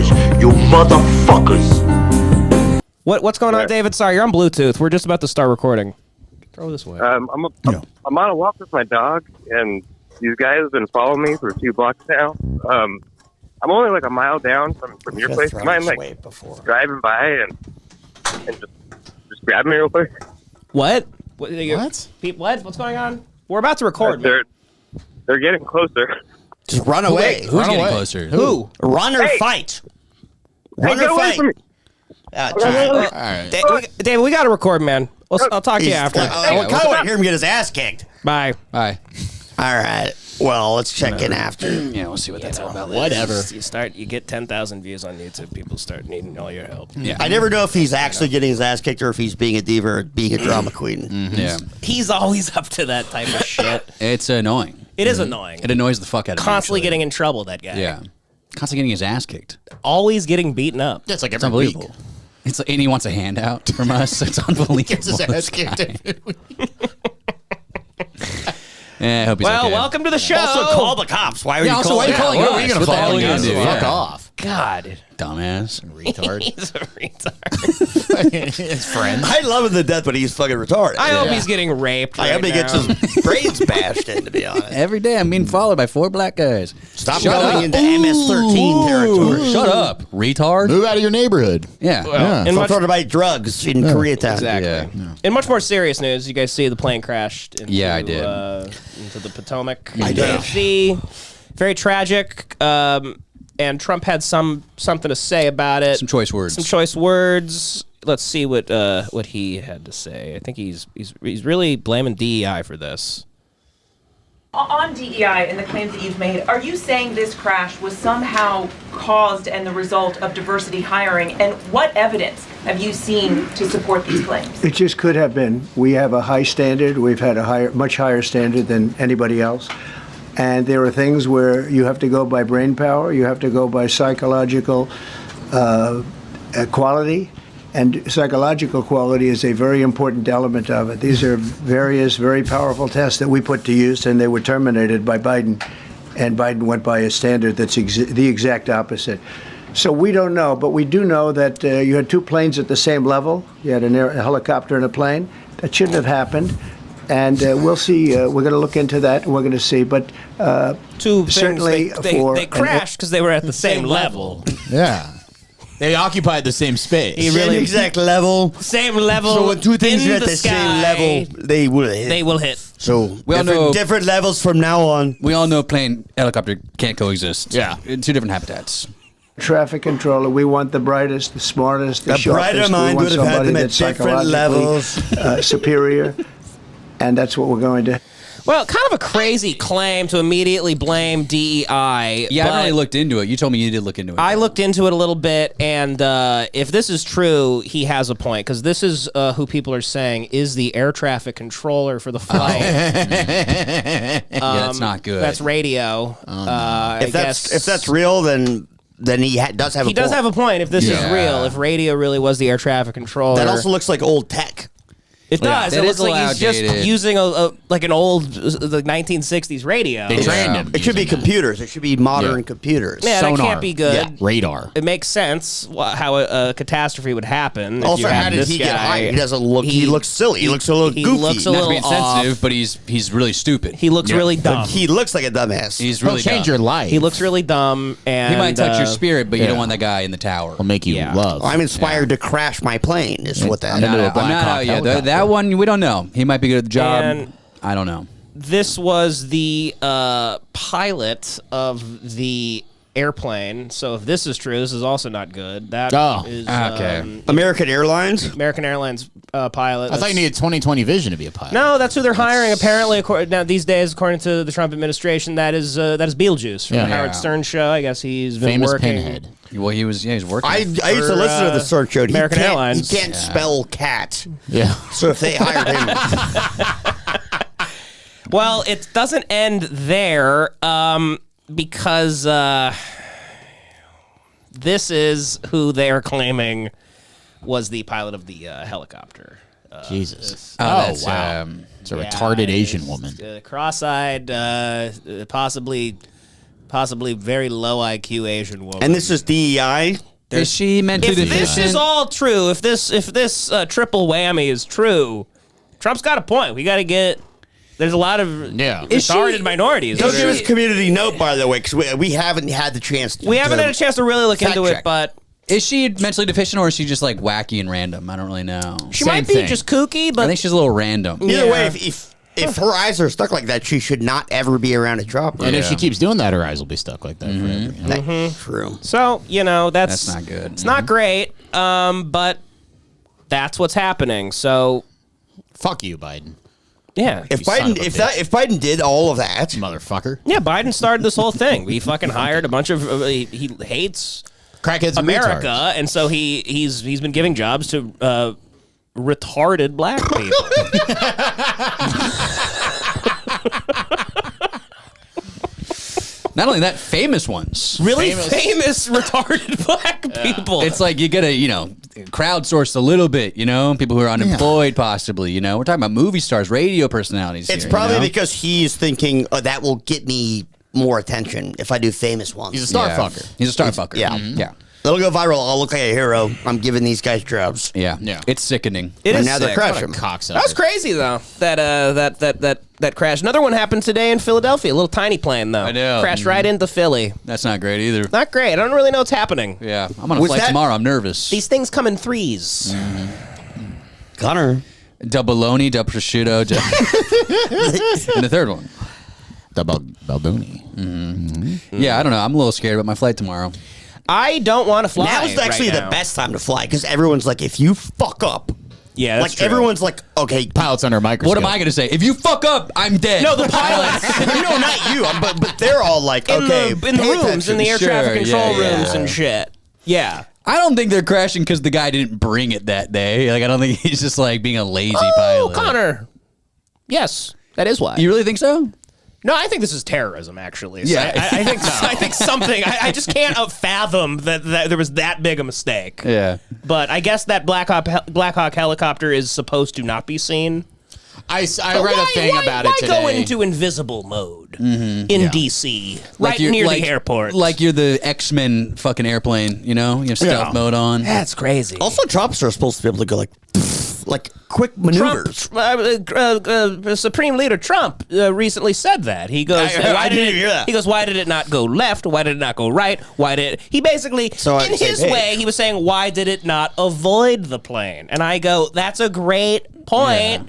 English, you motherfuckers. What's going on, David? Sorry, you're on Bluetooth. We're just about to start recording. Throw this way. I'm on a walk with my dog, and these guys have been following me for a few blocks now. I'm only like a mile down from your place. Do you mind driving by and just grab me real quick? What? What? What's going on? We're about to record. They're getting closer. Just run away. Who's getting closer? Who? Run or fight. Run get or away fight. from me. All right. David, we got to record, man. I'll talk to you after. I kind of want to hear him get his ass kicked. Bye. Bye. All right. Well, let's check in after. Yeah, we'll see what that's all about. Whatever. You get 10,000 views on YouTube. People start needing all your help. Yeah. I never know if he's actually getting his ass kicked or if he's being a diva or being a drama queen. Mm-hmm. Yeah. He's always up to that type of shit. It's annoying. It is annoying. It annoys the fuck out of me. Constantly getting in trouble, that guy. Yeah. Constantly getting his ass kicked. Always getting beaten up. That's like It's every unbelievable. week. It's like, and he wants a handout from us. It's unbelievable. Gets his ass kicked every week. Yeah, I hope he's okay. Welcome to the show. Also, call the cops. Why are you also, calling? why are you calling What us? are you going What to the hell call are you gonna us? do? Fuck Yeah. off. God. Dumbass. Retard. He's a retard. His friend. I love him to death, but he's fucking retarded. I hope he's getting raped. I hope he gets his brains bashed in, to be honest. Every day I'm being followed by 4 black guys. Stop going into MS-13 territory. Shut up, retard. Move out of your neighborhood. Yeah. Stop talking about drugs in Koreatown. Exactly. Yeah. In much more serious news, you guys see the plane crashed into, I did. Into the Potomac. I did. See, very tragic. And Trump had something to say about it. Some choice words. Let's see what he had to say. I think he's really blaming DEI for this. On DEI and the claims that you've made, are you saying this crash was somehow caused and the result of diversity hiring? And what evidence have you seen to support these claims? It just could have been. We have a high standard. We've had a much higher standard than anybody else. And there are things where you have to go by brain power. You have to go by psychological quality. And psychological quality is a very important element of it. These are various very powerful tests that we put to use, and they were terminated by Biden. And Biden went by a standard that's the exact opposite. So we don't know, but we do know that you had 2 planes at the same level. You had a helicopter and a plane. That shouldn't have happened. And we'll see. We're going to look into that. And we're going to see. But certainly they crashed because they were at the same level. Yeah. They occupied the same space. Same exact level. Same level. So when 2 things in are at the same level, they will hit. They will hit. So We all know- different levels from now on. We all know plane, helicopter can't coexist. Yeah. 2 different habitats. traffic controller, we want the brightest, the smartest, the sharpest. Brighter mind we want would have had somebody them at that's different psychologically, levels. superior. And that's what we're going to. Well, kind of a crazy claim to immediately blame DEI. Yeah, I but really looked into it. You told me you did look into it. I looked into it a little bit, and if this is true, he has a point, because this is who people are saying is the air traffic controller for the flight. Yeah, that's not good. That's radio. If that's real, then he does have a point. He does have a point if this is real, if radio really was the air traffic controller. That also looks like old tech. It does. That It is looks like he's just outdated. using like an old like 1960s radio. They trained him. It should be computers. It should be modern computers. Yeah, that can't be good. Yeah. Radar. It makes sense how a catastrophe would happen. if Also, you how had did this he get guy. hired? He doesn't look. He looks silly. He looks a little he goofy. looks a Not to little be insensitive, off. but he's really stupid. He looks really dumb. He looks like a dumbass. He's He'll really change dumb. your life. He looks really dumb, and He might touch your spirit, but you yeah. don't want that guy in the tower. Will make you Yeah. love. I'm inspired to crash my plane. Is what that. I'm not Into a out. Black I'm not Hawk out yet. helicopter. That one, we don't know. He might be good at the job. And- I don't know. This was the pilot of the airplane. So if this is true, this is also not good. That is okay. American Airlines. American Airlines pilot. I thought you needed 20/20 vision to be a pilot. No, that's who they're hiring. Apparently, now these days, according to the Trump administration, that is Beetlejuice from Yeah. the Howard Yeah. Stern show. I guess he's been Famous working. pinhead. Well, he's working. I used to listen to the Stern show. American Airlines. He can't spell cat. Yeah. So if they hired him, Well, it doesn't end there because this is who they are claiming was the pilot of the helicopter. Jesus. that's, wow. It's a retarded Asian woman. Cross-eyed, possibly possibly very low IQ Asian woman. And this is DEI. Is she mentally If this is all true, if this triple whammy is true, Trump's got a point. We got to get. There's a lot of retarded minorities. Don't give us community note, by the way, because we haven't had the chance. We haven't had a chance to really look into it, but is she mentally deficient or is she just like wacky and random? I don't really know. She might be just kooky, but I think she's a little random. Either way, if her eyes are stuck like that, she should not ever be around a dropper. And if she keeps doing that, her eyes will be stuck like that forever. You know? True. So that's not good. It's not great, but that's what's happening. So fuck you, Biden. Yeah. If Biden did all of that, motherfucker. Yeah, Biden started this whole thing. He fucking hired a bunch of. He hates crackheads, America, and so he's been giving jobs to retarded black people. Not only that, famous ones. Really famous retarded black people. It's like you gotta, crowdsource a little bit, people who are unemployed possibly, We're talking about movie stars, radio personalities. It's probably because he's thinking, that will get me more attention if I do famous ones. He's a star fucker. He's a star fucker. Yeah. Yeah. That'll go viral. I'll look like a hero. I'm giving these guys jobs. Yeah. It's sickening. It is now they're sick. crashing. That was crazy though. That crash. Another one happened today in Philadelphia. A little tiny plane though. I know. Crashed right into Philly. That's not great either. Not great. I don't really know what's happening. Yeah. I'm on a flight tomorrow. I'm nervous. These things come in threes. Connor. Double bologna, double prosciutto, and the third one. Double Baldoni. Yeah, I don't know. I'm a little scared about my flight tomorrow. I don't want to fly. Now is actually the best time to fly because everyone's like, if you fuck up, yeah, that's true. everyone's like, okay, pilots under a microscope. What am I going to say? If you fuck up, I'm dead. No, the pilots. No, not you. But they're all like, okay, in the rooms, in the air traffic control rooms and shit. Yeah. I don't think they're crashing because the guy didn't bring it that day. Like, I don't think he's just like being a lazy pilot. Connor. Yes, that is why. You really think so? No, I think this is terrorism, actually. So Yeah. I think something. I just can't fathom that there was that big a mistake. Yeah. But I guess that Black Hawk helicopter is supposed to not be seen. I read a thing about it today. Why go into invisible mode in D.C. right near the airport? Like you're the X-Men fucking airplane, you have stealth mode on. That's crazy. Also, Trump's are supposed to be able to go like quick maneuvers. Supreme Leader Trump recently said that. He goes, I didn't hear that. He goes, why did it not go left? Why did it not go right? Why did he basically, in his way, he was saying, why did it not avoid the plane? And I go, that's a great point. Yeah.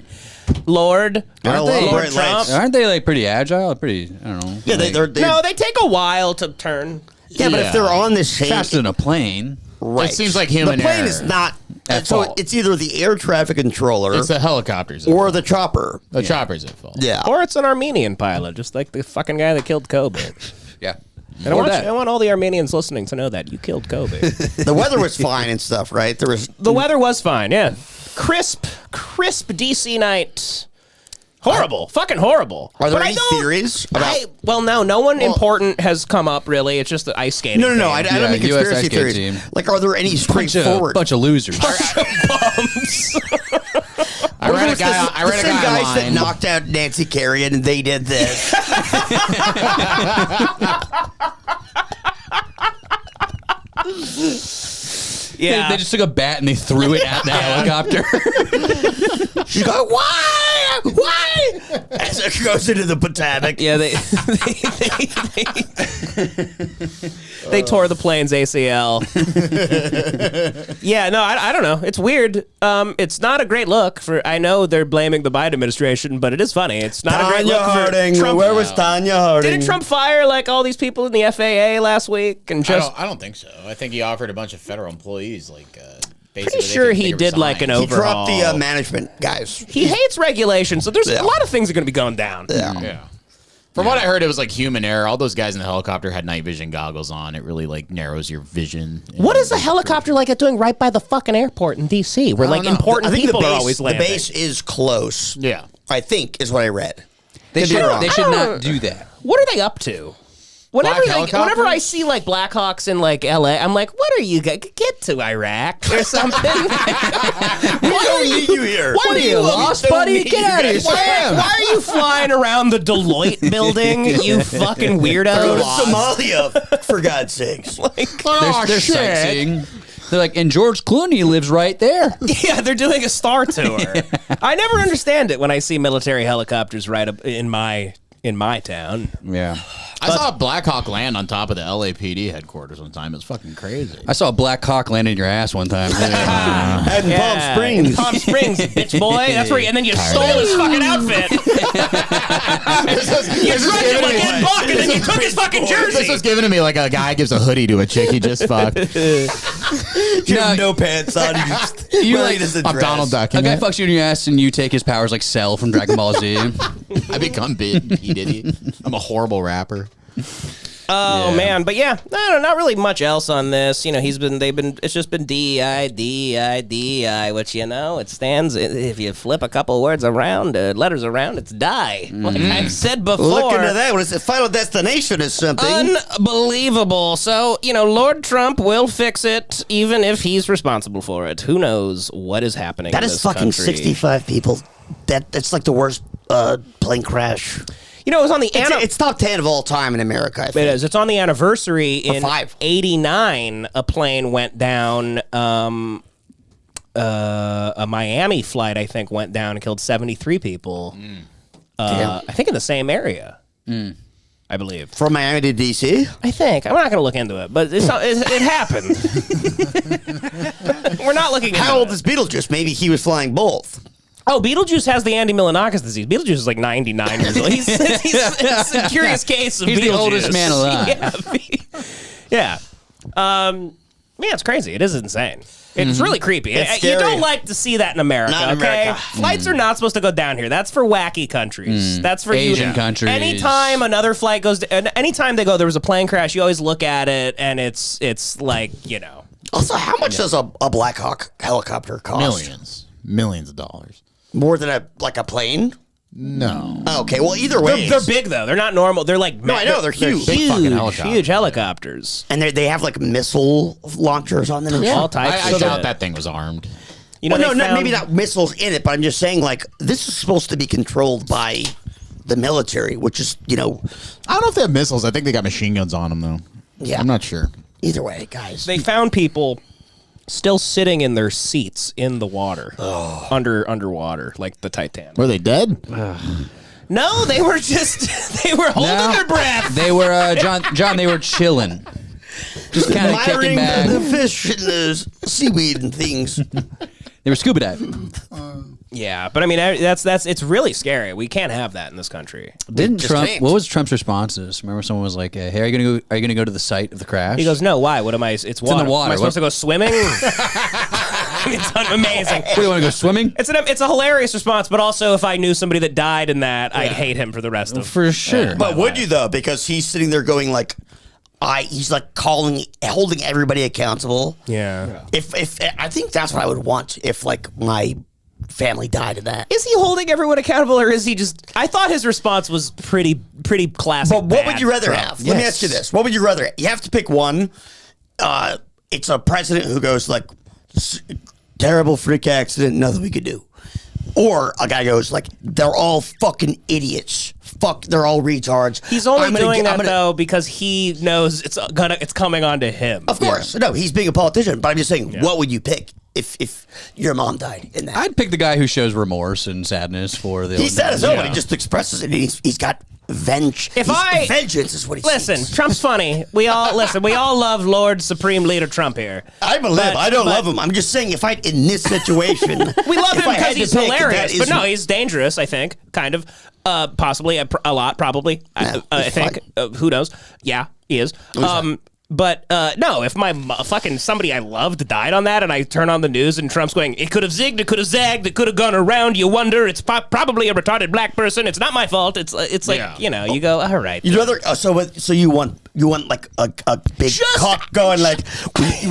Lord Trump. Aren't they like pretty agile? Pretty, I don't know. Yeah, no, they take a while to turn. Yeah, but if they're on the same faster than a plane, right? It seems like human error. The plane error. is not. At so fault. It's either the air traffic controller, it's the helicopters, or the chopper. The chopper's at fault. Yeah, or it's an Armenian pilot, just like the fucking guy that killed Kobe. Yeah. And I want all the Armenians listening to know that you killed Kobe. The weather was fine and stuff, right? The weather was fine. Yeah, crisp DC night. Horrible. Fucking horrible. Are there any theories about... no one important has come up, really. It's just the ice skating. No, I don't mean conspiracy theories. Team. Like, are there any straightforward... Bunch of losers. Bunch of bums. I read a guy guys that knocked out Nancy Kerrigan and they did this. Yeah. They just took a bat and they threw it at the helicopter. She's like, why? As it goes into the Potomac. Yeah, they tore the plane's ACL. Yeah, no, I don't know. It's weird. It's not a great look for. I know they're blaming the Biden administration, but it is funny. It's not a great look for Trump. Where was Tanya Harding? Didn't Trump fire like all these people in the FAA last week? And just I don't think so. I think he offered a bunch of federal employees like. Pretty sure he did like an overhaul. He dropped the management guys. He hates regulation, so there's a lot of things are going to be going down. Yeah. From what I heard, it was like human error. All those guys in the helicopter had night vision goggles on. It really like narrows your vision. What is a helicopter like at doing right by the fucking airport in D.C. where like important people are always landing? The base is close. Yeah. I think is what I read. They should not do that. What are they up to? Whenever I see like Blackhawks in like LA, I'm like, what are you get to Iraq or something? Why don't need you here? What are you lost, buddy? Get out of here, Sam. Why are you flying around the Deloitte building, you fucking weirdo? Somalia, for God's sakes. They're sightseeing. They're like, and George Clooney lives right there. Yeah, they're doing a star tour. I never understand it when I see military helicopters right up in my town. Yeah. I saw a Black Hawk land on top of the LAPD headquarters one time. It was fucking crazy. I saw a Black Hawk land in your ass one time. At Palm Springs. In Palm Springs, bitch boy. That's where and then you stole his fucking outfit. You dressed him like Ed Buck and then you took his fucking jersey. This was given to me like a guy gives a hoodie to a chick he just fucked. You have no pants on. You like, I'm Donald Duck. A guy fucks you in your ass and you take his powers like Cell from Dragon Ball Z. I become big, P. Diddy. I'm a horrible rapper. Oh man, but yeah, no, not really much else on this. You know, it's just been DEI, which it stands. If you flip a couple words around, letters around, it's die. Like I've said before. Look into that. What is it? Final Destination is something unbelievable. So Lord Trump will fix it, even if he's responsible for it. Who knows what is happening? That in is this fucking country. 65 people. That's like the worst plane crash. It was on the it's top 10 of all time in America. I think. It is. It's on the anniversary in 5. 89. A plane went down. A Miami flight, I think, went down and killed 73 people. I think in the same area. I believe from Miami to DC. I think I'm not going to look into it, but it happened. We're not looking. How old is Beetlejuice? Maybe he was flying both. Oh, Beetlejuice has the Andy Milonakis disease. Beetlejuice is like 99 years old. It's a curious case of He's Beetlejuice. the oldest man alive. Yeah. It's crazy. It is insane. It's really creepy. You don't like to see that in America, not in okay? America. Flights are not supposed to go down here. That's for wacky countries. That's for Asian countries. Anytime another flight goes anytime they go, there was a plane crash, you always look at it, and it's like, Also, how much does a Black Hawk helicopter cost? Millions of dollars. More than a plane? No. Okay, well, either way. They're big, though. They're not normal. They're like... No, I know. They're huge. Big fucking helicopters. Huge helicopters. And they have, like, missile launchers on them. All types I of doubt shit. that thing was armed. Maybe not missiles in it, but I'm just saying, like, this is supposed to be controlled by the military, which is, I don't know if they have missiles. I think they got machine guns on them, though. Yeah. I'm not sure. Either way, guys. They found people still sitting in their seats in the water, underwater, like the Titanic. Were they dead? No, they were just they were holding their breath. They were John. They were chilling, just kind of kicking admiring back. the fish and the seaweed and things. They were scuba diving. Yeah, but I mean, it's really scary. We can't have that in this country. Didn't just Trump? can't. What was Trump's responses? Remember, someone was like, "Hey, are you gonna go to the site of the crash?" He goes, "No, why? What am I? It's water. in the water. Am I supposed to go swimming?" It's amazing. What, do you want to go swimming? It's a hilarious response, but also if I knew somebody that died in that, I'd hate him for the rest of For sure. But would you, though? Because he's sitting there going, like, he's like holding everybody accountable. Yeah. If I think that's what I would want if, like, my family died of that. Is he holding everyone accountable, or is he just? I thought his response was pretty classic. But what would you rather have? Let me ask you this: what would you rather have? You have to pick one. It's a president who goes like, terrible freak accident, nothing we could do. Or a guy goes like, they're all fucking idiots. Fuck, they're all retards. He's only doing that though because he knows it's coming onto him. Of course, no, he's being a politician. But I'm just saying, what would you pick if your mom died in that? I'd pick the guy who shows remorse and sadness for the. He said his own, but he just expresses it. And he's got vengeance is what he sees. Trump's funny. We all love Lord Supreme Leader Trump here. I don't love him. I'm just saying, if I in this situation, we love him because he's hilarious. But no, he's he's dangerous. I think, kind of, possibly a lot, probably. I think. Who knows? Yeah, he is. But no, if my fucking somebody I loved died on that, and I turn on the news and Trump's going, it could have zigged, it could have zagged, it could have gone around. You wonder, it's probably a retarded black person. It's not my fault. It's like you go, all right. You'd rather so you want You want like a big cock going like,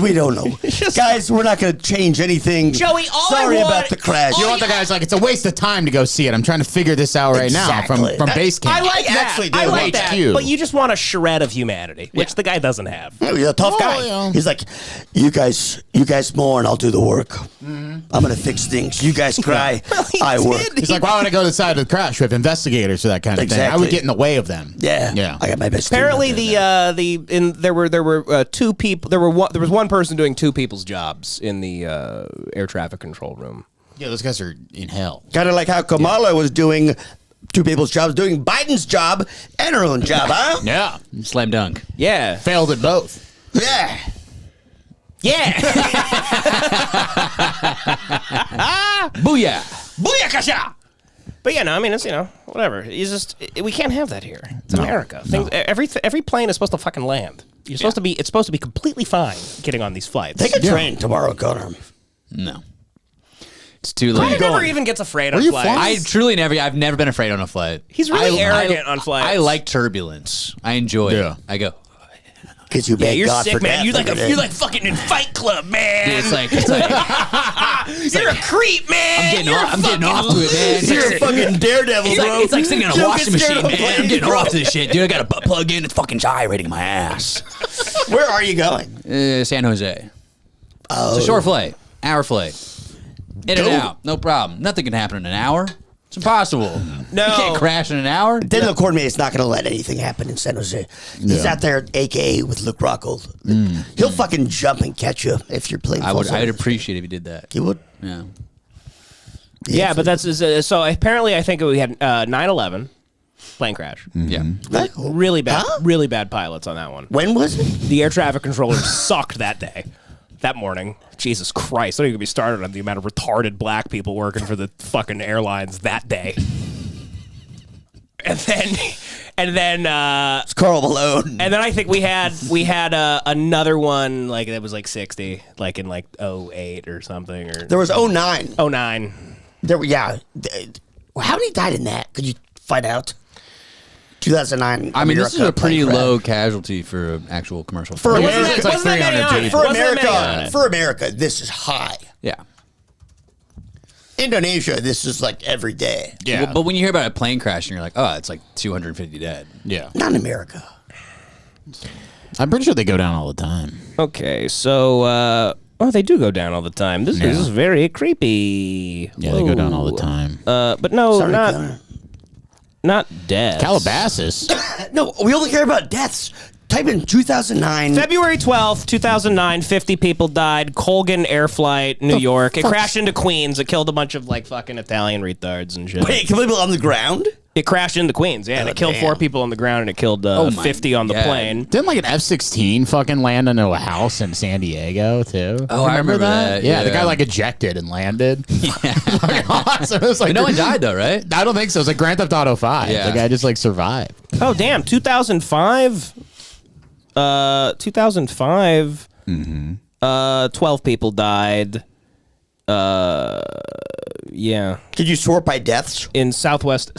we don't know. Guys, we're not going to change anything. Joey, sorry about the crash. You want the guys like, it's a waste of time to go see it. I'm trying to figure this out right now from base camp. I like that. Actually do. I like that. HQ. But you just want a shred of humanity, which the guy doesn't have. He's a tough guy. yeah. He's like, you guys mourn, I'll do the work. I'm going to fix things. You guys cry, I work. He's like, why would I go to the side of the crash? We have investigators for that kind of thing. I would get in the way of them. Yeah. I got my best. Apparently, there were two people. There was one person doing two people's jobs in the air traffic control room. Yeah, those guys are in hell. Kind of like how Kamala was doing two people's jobs, doing Biden's job and her own job, huh? Yeah. Slam dunk. Yeah, Failed at both. Yeah. yeah. Booyah. Booyakasha! But yeah, no, I mean it's whatever. We can't have that here. It's America. Every plane is supposed to fucking land. You're supposed to be. It's supposed to be completely fine getting on these flights. Take a train tomorrow, Connor. No. It's too late. He never even gets afraid on you flights. flying? I've never been afraid on a flight. He's really arrogant on flights. I like turbulence. I enjoy it. I go. Because you beg you're God sick, for man. death. You're like fucking in Fight Club, man. Dude, it's like you're a creep, man. I'm getting off to it, man. You're a fucking daredevil, bro. It's like sitting on a Don't washing get scared machine, of man. I'm getting off to this shit, dude. I got a butt plug in. It's fucking gyrating my ass. Where are you going? San Jose. It's a short flight. Hour flight. In and out. No problem. Nothing can happen in an hour. It's impossible. No. You can't crash in an hour. Daniel Cormier's not going to let anything happen in San Jose. He's out there, AKA with Luke Rockhold. He'll fucking jump and catch you if you're playing. I'd appreciate if he did that. He would. Yeah. Yeah, but that's so. Apparently, I think we had 9/11 plane crash. Yeah. Really bad pilots on that one. When was it? The air traffic controller sucked that day. That morning. Jesus Christ. I don't even get me started on the amount of retarded black people working for the fucking airlines that day. And then It's Carl Malone. and then I think we had another one like that was like 60, like in like 08 or something, or There was 09. 09. There were, yeah. How many died in that? Could you find out? 2009. I mean, this is America a pretty plane crash. low casualty for an actual commercial. For flight. America, It's like Wasn't that 300 many on it? people. for Wasn't that many on America, it? for America, this is high. Yeah. Indonesia, this is like every day. Yeah. But when you hear about a plane crash and you're like, oh, it's like 250 dead. Yeah. Not in America. I'm pretty sure they go down all the time. Okay, so they do go down all the time. This is very creepy. Yeah, they go down all the time. But no, Sorry, Connor. not death. Calabasas. No, we only care about deaths. Type in 2009. February 12th, 2009, 50 people died. Colgan Air Flight, New York. It crashed into Queens. It killed a bunch of like fucking Italian retards and shit. Wait, can people on the ground? It crashed into Queens, yeah, and it killed 4 people on the ground and it killed 50 on the God. plane. Didn't like an F-16 fucking land into a house in San Diego too? Oh, I remember that. Yeah, the guy like ejected and landed. Yeah, fucking awesome. It was like But no one died though, right? I don't think so. It was like Grand Theft Auto 5. Yeah. The guy just like survived. Oh, damn, 2005. 2005. 12 people died. Yeah. Could you sort by deaths? In Southwest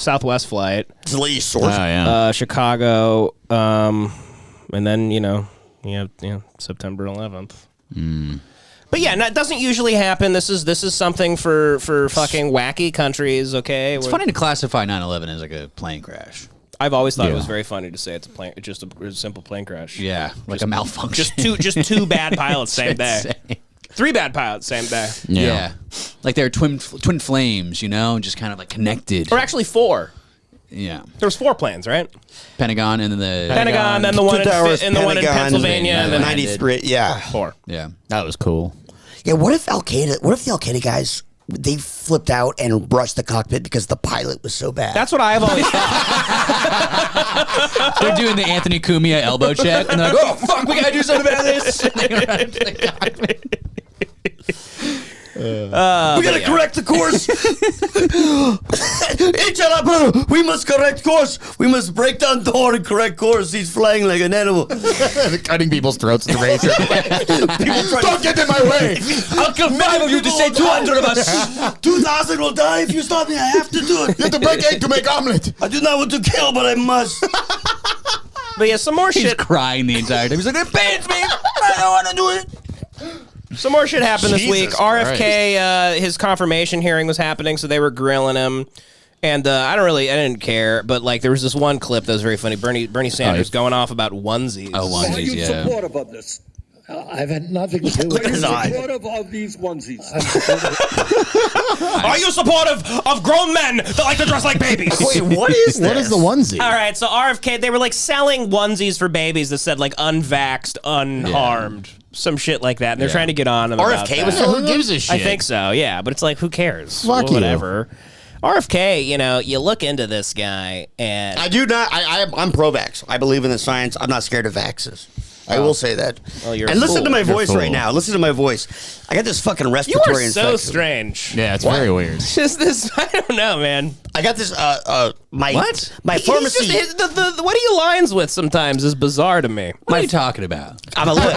flight. It's the least sort. Oh yeah. Chicago, and then you have September 11th. But yeah, no, it doesn't usually happen. This is something for fucking wacky countries. Okay, It's funny to classify 9/11 as like a plane crash. I've always thought it was very funny to say it's just a simple plane crash. Yeah, like a malfunction. Just two bad pilots same day. Insane. 3 bad pilots same day. Yeah. Like they're twin flames, just kind of like connected. Or actually 4. Yeah. There was 4 planes, right? Pentagon and then the Pentagon, then the one Twin Towers, in Pennsylvania, and then 93. Yeah. 4. Yeah. That was cool. Yeah, what if the Al Qaeda guys, they flipped out and brushed the cockpit because the pilot was so bad? That's what I've always thought. They're doing the Anthony Cumia elbow check and they're like, oh fuck, we gotta do something about this. We gotta correct the course. We must correct course. We must break down door and correct course. He's flying like an animal. Cutting people's throats with the razor. Don't get in my way. I'll kill 5 of you to say 200 of us. 2,000 will die if you stop me. I have to do it. You have to break egg to make omelet. I do not want to kill, but I must. But yeah, some more He's shit. crying the entire time. He's like, it pains me. I don't want to do it. Some more shit happened this week. Jesus Christ. RFK, his confirmation hearing was happening, so they were grilling him. And I didn't care, but like there was this one clip that was very funny. Bernie Sanders going off about onesies. Oh, onesies, Are you yeah. supportive of this? I've had nothing to do with it. Supportive of these onesies. Are you supportive of grown men that like to dress like babies? Wait, what is this? What is the onesie? All right, so RFK, they were like selling onesies for babies that said like unvaxxed, unharmed, some shit like that. And they're trying to get on them about RFK that. was Who gives a shit? I think so, yeah. But it's like, who cares? Fuck you. Whatever. RFK, you look into this guy and I do not. I'm pro-vax. I believe in the science. I'm not scared of vaxes. I will say that. Well, you're and a listen fool. to my You're voice a right fool. now. Listen to my voice. I got this fucking you respiratory are so infection. strange. Yeah, it's very weird. It's just this, I don't know, man. I got this. My He's pharmacy. just, the what he aligns with sometimes is bizarre to me. What are you talking about? I'm a little.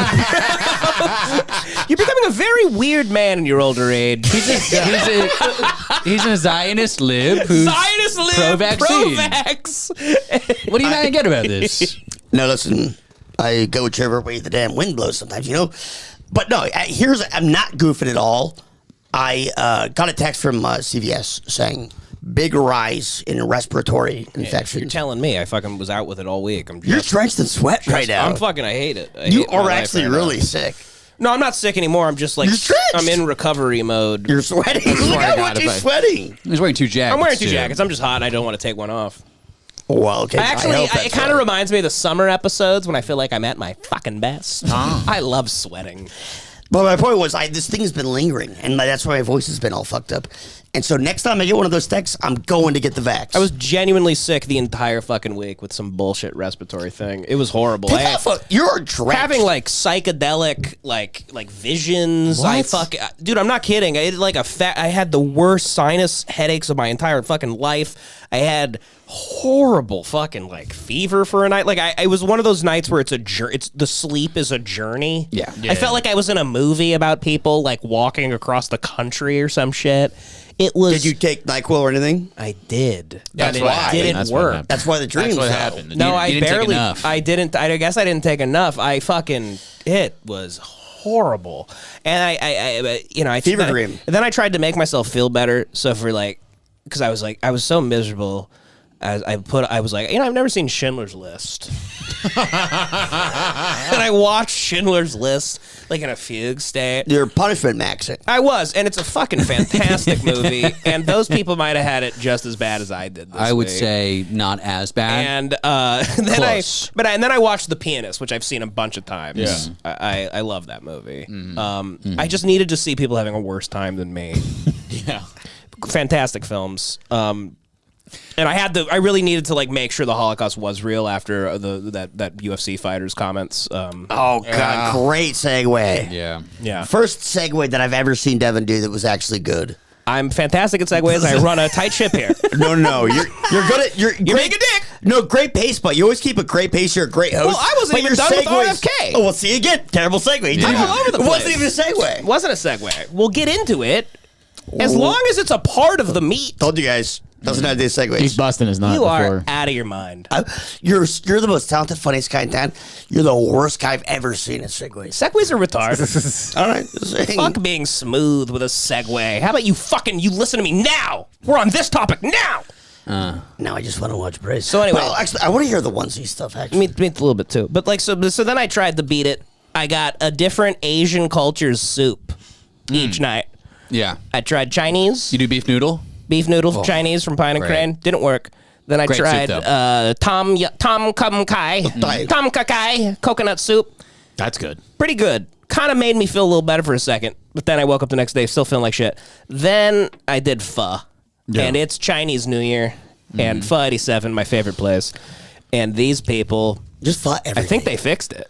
You're becoming a very weird man in your older age. He's a Zionist lib who's Zionist live, pro-vaccine. pro-vax. What do you not get about this? No, listen. I go whichever way the damn wind blows sometimes, But no, I'm not goofing at all. I got a text from CVS saying big rise in respiratory infections. You're telling me I fucking was out with it all week. You're drenched in sweat right now. I hate it. You are actually really sick. No, I'm not sick anymore. I'm just like, You're drenched. I'm in recovery mode. You're sweating. Look swear to how God, much you're if I- sweating. He's wearing two jackets. I'm wearing two too. jackets. I'm just hot and I don't want to take one off. Well, okay. It kind of reminds me of the summer episodes when I feel like I'm at my fucking best. I love sweating. But my point was, this thing has been lingering, and that's why my voice has been all fucked up. And so next time I get one of those texts, I'm going to get the vax. I was genuinely sick the entire fucking week with some bullshit respiratory thing. It was horrible. You're drenched. Having like psychedelic like visions. Dude, I'm not kidding. I had like I had the worst sinus headaches of my entire fucking life. I had horrible fucking like fever for a night. Like it was one of those nights where it's the sleep is a journey. Yeah. I felt like I was in a movie about people like walking across the country or some shit. It was. Did you take NyQuil or anything? I did. That's but why. it didn't That's what work. happened. That's why the dreams. That's what though. happened. No, I didn't take barely. enough. I didn't. I guess I didn't take enough. It was horrible, and I Fever dream. Then I tried to make myself feel better. So for because I was so miserable. I was like, I've never seen Schindler's List. And I watched Schindler's List like in a fugue state. Your punishment maxing. I was, and it's a fucking fantastic movie. And those people might have had it just as bad as I did. I would week. say not as bad. And then Close. and then I watched The Pianist, which I've seen a bunch of times. Yeah. I love that movie. I just needed to see people having a worse time than me. Yeah. Fantastic films. And I really needed to like make sure the Holocaust was real after that UFC fighter's comments. Oh God, great segue. Yeah. First segue that I've ever seen Devan do that was actually good. I'm fantastic at segues. I run a tight ship here. No, you're good at you're being a dick. No, great pace, but you always keep a great pace. You're a great host. Well, I wasn't but even your done with segues- RFK. Oh, well, see again, terrible segue. I'm all over the It wasn't place. even a segue. It wasn't a segue. We'll get into it as long as it's a part of the meat. Told you guys, doesn't have to do segues. He's busting his nut You before. are out of your mind. You're the most talented, funniest guy in town. You're the worst guy I've ever seen in segues. Segues are retarded. All right, just saying. Fuck being smooth with a segue. How about you listen to me now? We're on this topic now. Now I just want to watch Brace. So anyway- well, actually, I want to hear the onesie stuff. Actually, Me a little bit too. But like so then I tried to beat it. I got a different Asian culture's soup each night. Yeah. I tried Chinese, You do beef noodle? beef noodles, Chinese from Pine and Right. Crane. Didn't work. Then I Great tried soup, though. Tom Kam Kai, Tom Kakai coconut soup. That's good. Pretty good. Kind of made me feel a little better for a second, but then I woke up the next day still feeling like shit. Then I did pho, and it's Chinese New Year, and Pho 87, my favorite place. And these people, just pho every I think day. they fixed it.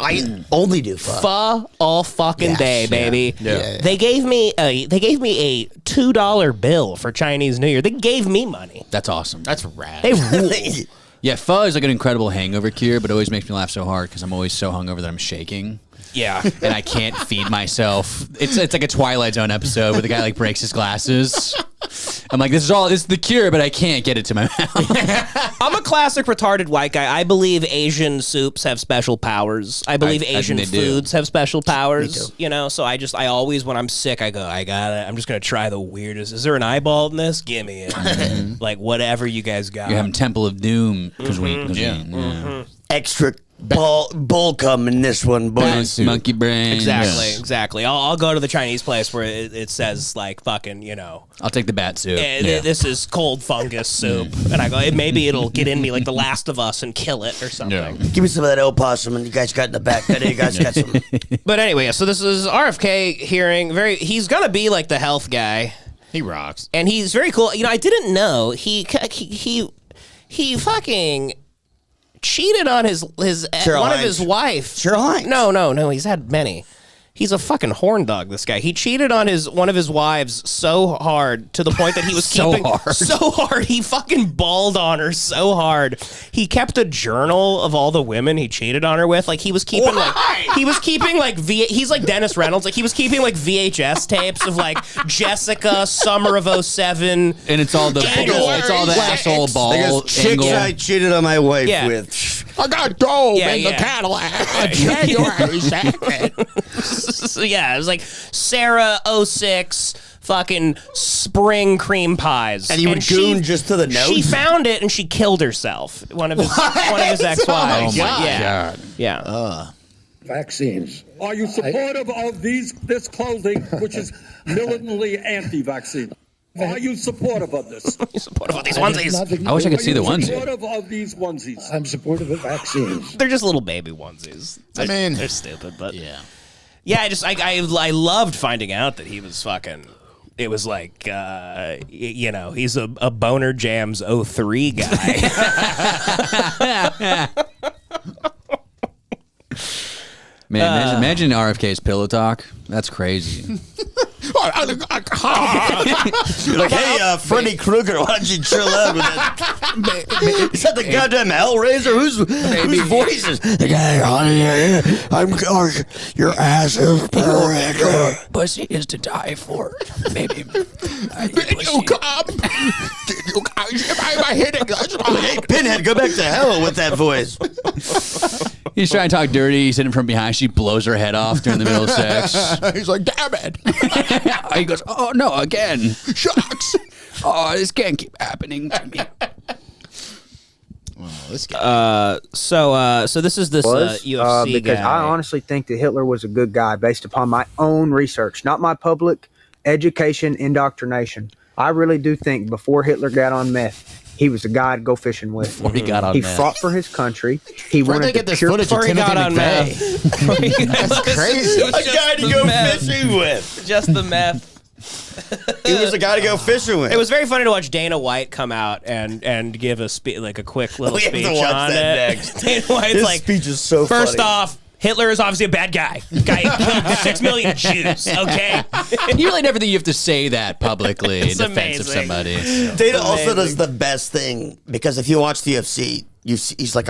I only do pho. Pho all fucking Yes, day, yeah. baby. Yeah. They gave me a $2 bill for Chinese New Year. They gave me money. That's awesome. That's rad. They rule. Yeah, pho is like an incredible hangover cure, but it always makes me laugh so hard because I'm always so hungover that I'm shaking. Yeah. And I can't feed myself. It's like a Twilight Zone episode where the guy like breaks his glasses I'm like, this is the cure, but I can't get it to my mouth. I'm a classic retarded white guy. I believe Asian soups have special powers. I believe Asian foods have special powers. You know, so I always, when I'm sick, I go, I'm just gonna try the weirdest. Is there an eyeball in this? Give me it. Like whatever you guys got. You're having Temple of Doom. Extra bull cum in this one, boys. Monkey brain. Exactly. I'll go to the Chinese place where it says like fucking, you know. I'll take the bat soup. This is cold fungus soup, and I go, maybe it'll get in me like The Last of Us and kill it or something. Yeah. Give me some of that opossum, and you guys got in the back. You guys got some. But anyway, so this is RFK hearing. He's gonna be like the health guy. He rocks, and he's very cool. You know, I didn't know he fucking cheated on his one of his wife. Cheryl. No, he's had many. He's a fucking horn dog, this guy. He cheated on one of his wives so hard to the point that he was so hard. He fucking balled on her so hard. He kept a journal of all the women he cheated on her with. Like he's like Dennis Reynolds. Like he was keeping like VHS tapes of like Jessica, Summer of 07. And it's all the asshole ball. Chicks I cheated on my wife with. I got dope in the Cadillac. January 2nd. Yeah, it was like Sarah 06 fucking spring cream pies. And he would goon just to the nose? She found it and she killed herself. One of his ex-wives. Oh my God. Yeah. Vaccines. Are you supportive of this clothing, which is militantly anti-vaccine? Are you supportive of this? You supportive of these onesies? I wish I could see the onesie. Supportive of these onesies. I'm supportive of vaccines. They're just little baby onesies. They're stupid, but yeah. I loved finding out that he was fucking. It was like, you know, he's a Boner Jams 03 guy. Man, imagine RFK's pillow talk. That's crazy. You're like, hey, Freddy Krueger, why don't you chill out with that? Is that the goddamn Hellraiser? Whose voice is the guy on here? Your ass is perfect. Pussy is to die for, baby. You come. You guys, am I hitting us? Hey, Pinhead, go back to hell with that voice. He's trying to talk dirty. He's hitting from behind. She blows her head off during the middle of sex. He's like, damn it. He goes, oh, no, again. Shucks. Oh, this can't keep happening to me. Well, this guy. So this is this UFC because guy. I honestly think that Hitler was a good guy based upon my own research, not my public education indoctrination. I really do think before Hitler got on meth, he was a guy to go fishing with. Before he got on he meth. fought for his country. He Where'd wanted they get to this pure footage of Timothy McVeigh? That's crazy. A guy to go fishing with. Just the meth. He was a guy to go fishing with. It was very funny to watch Dana White come out and give a quick little speech We have to watch on that it. next. Dana White's His like, speech is so first funny. off, Hitler is obviously a bad guy. Guy killed 6 million Jews, okay? You really never think you have to say that publicly in It's defense of amazing. somebody. Dana also does the best thing because if you watch the UFC, he's like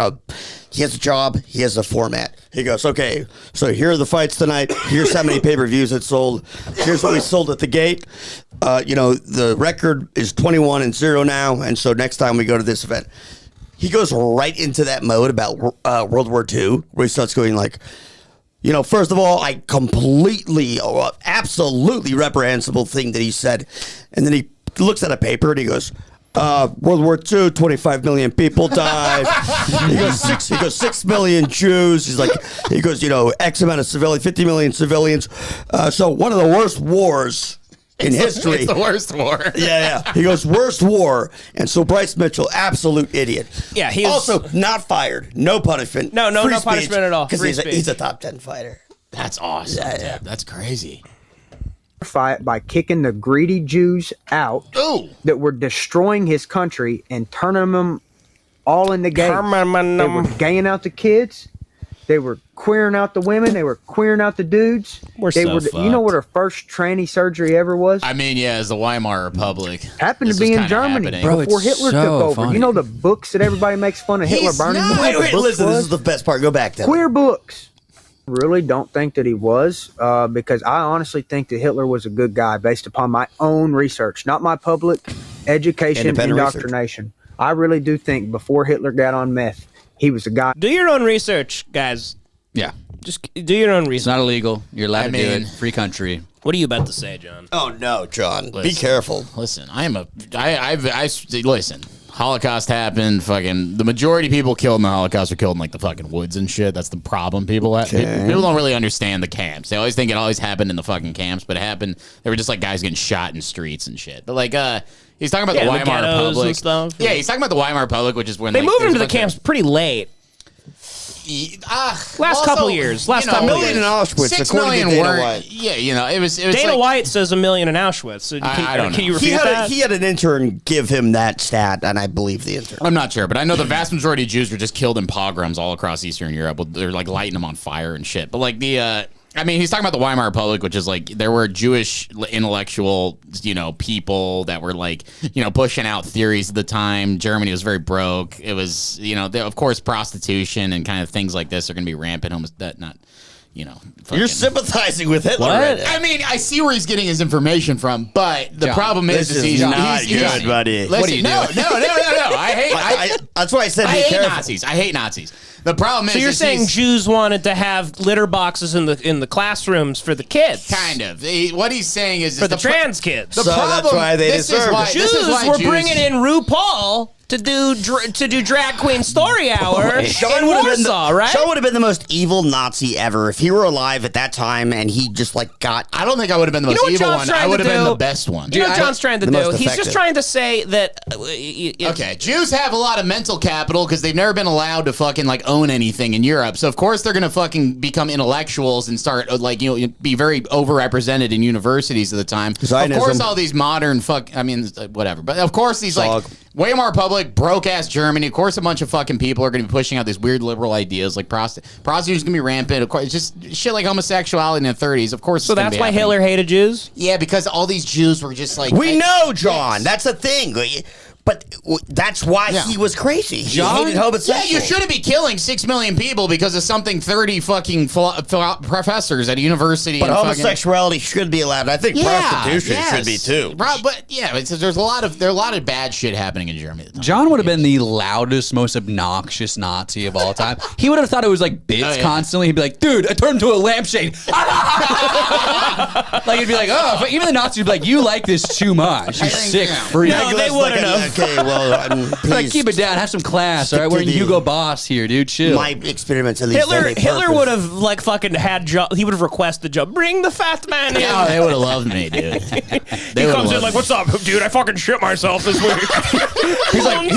he has a job, he has a format. He goes, okay, so here are the fights tonight. Here's how many pay-per-views it sold. Here's what we sold at the gate. You know, the record is 21-0 now, and so next time we go to this event. He goes right into that mode about World War II, where he starts going like, you know, first of all, I absolutely reprehensible thing that he said. And then he looks at a paper and he goes, World War II, 25 million people died. he goes 6 million Jews. He goes, you know, X amount of civilians, 50 million civilians. So one of the worst wars in history. It's the worst war. Yeah. He goes, worst war. And so Bryce Mitchell, absolute idiot. Yeah, he was also not fired. No punishment. No punishment at all. Because he's a top 10 fighter. That's awesome. Yeah. That's crazy. fight by kicking the greedy Jews out Ooh. that were destroying his country and turning them all into gays. They were gaying out the kids. They were queering out the women. They were queering out the dudes. You know what her first tranny surgery ever was? I mean, yeah, it's the Weimar Republic. Happened to be in Germany before Hitler took over. funny. You know the books that everybody makes fun of Hitler burning? Wait, listen, this is the best part. Go back to queer books. Really don't think that he was, because I honestly think that Hitler was a good guy based upon my own research, not my public education, indoctrination. Research. I really do think before Hitler got on meth, he was a guy. Do your own research, guys. Yeah. Just do your own research. It's not illegal. You're allowed to do it. Free country. What are you about to say, John? Oh no, John. Be careful. Listen, listen. Holocaust happened. Fucking the majority of people killed in the Holocaust were killed in like the fucking woods and shit. That's the problem. People don't really understand the camps. They always think it always happened in the fucking camps, but it happened. They were just like guys getting shot in streets and shit. But like, he's talking about the Weimar Republic and stuff. Yeah, he's talking about the Weimar Republic, which is when they moved into the camps pretty late. Last couple years. Last couple years. 1 million in Auschwitz. 6 million weren't. Yeah, it was Dana White says 1 million in Auschwitz. So I don't know. Can you refute that? He had an intern give him that stat, and I believe the intern. I'm not sure, but I know the vast majority of Jews were just killed in pogroms all across Eastern Europe. They're like lighting them on fire and shit. But like he's talking about the Weimar Republic, which is like there were Jewish intellectual, people that were like, pushing out theories at the time. Germany was very broke. It was, of course, prostitution and kind of things like this are going to be rampant. You're sympathizing with Hitler. Right? I mean, I see where he's getting his information from, but the problem is he's not good, buddy. Listen, what are you doing? No. That's why I said I hate Nazis. I hate Nazis. The problem is, so you're saying Jews wanted to have litter boxes in the classrooms for the kids? Kind of. What he's saying is for the trans kids. The problem, that's why they deserve it. Jews were bringing in RuPaul to do drag queen story hour in Warsaw, right? Sean would have been the most evil Nazi ever if he were alive at that time, and he just like got. I don't think I would have been the most evil one. I would have been the best one. You know what John's trying to do? He's just trying to say that. Okay, Jews have a lot of mental capital because they've never been allowed to fucking like own anything in Europe. So of course they're gonna fucking become intellectuals and start be very overrepresented in universities at the time. Zionism. Of course, all these modern whatever. But of course these like Weimar Republic, broke-ass Germany. Of course, a bunch of fucking people are going to be pushing out these weird liberal ideas like prostitution is going to be rampant. Of course, it's just shit like homosexuality in the 30s. Of course, so that's why Hitler hated Jews? Yeah, because all these Jews were just like... We know, John. Yes. That's the thing. But that's why he was crazy. John? He hated homosexuals. Yeah, you shouldn't be killing 6 million people because of something 30 fucking professors at a university. But homosexuality should be allowed. I think prostitution should be too. But yeah, there's a lot of bad shit happening in Germany. John would have been the loudest, most obnoxious Nazi of all time. He would have thought it was like bits constantly. He'd be like, "Dude, I turned into a lampshade." Like he'd be like, "Oh," but even the Nazis would be like, "You like this too much. You sick freak." No, they wouldn't have. Okay, well, like, keep it down. Have some class. All right, we're in Hugo Boss here, dude. Chill. My experiments at least. Hitler would have like fucking had job. He would have requested job. Bring the fat man in. Yeah, they would have loved me, dude. He comes in like, "What's up, dude? I fucking shit myself this week." he's like,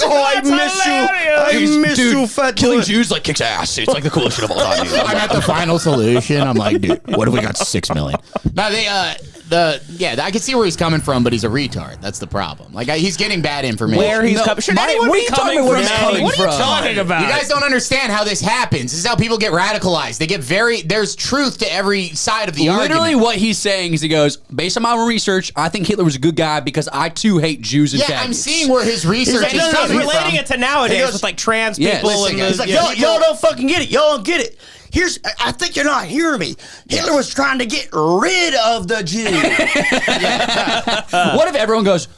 "Oh, I miss you. I miss you, fat killing Jews like kicks ass. It's like the coolest shit of all time." I got the final solution. I'm like, dude, what if we got 6 million? Now I can see where he's coming from, but he's a retard. That's the problem. Like he's getting bad information. Where he's coming? Should anyone be coming from? What are you talking about? You guys don't understand how this happens. This is how people get radicalized. They get there's truth to every side of the argument. Literally, what he's saying is he goes, based on my research, I think Hitler was a good guy because I too hate Jews and faggots. I'm seeing where his research is coming from. He's relating it to nowadays with like trans people. He's like, y'all don't fucking get it. Y'all don't get it. I think you're not hearing me. Hitler was trying to get rid of the Jews. What if everyone goes,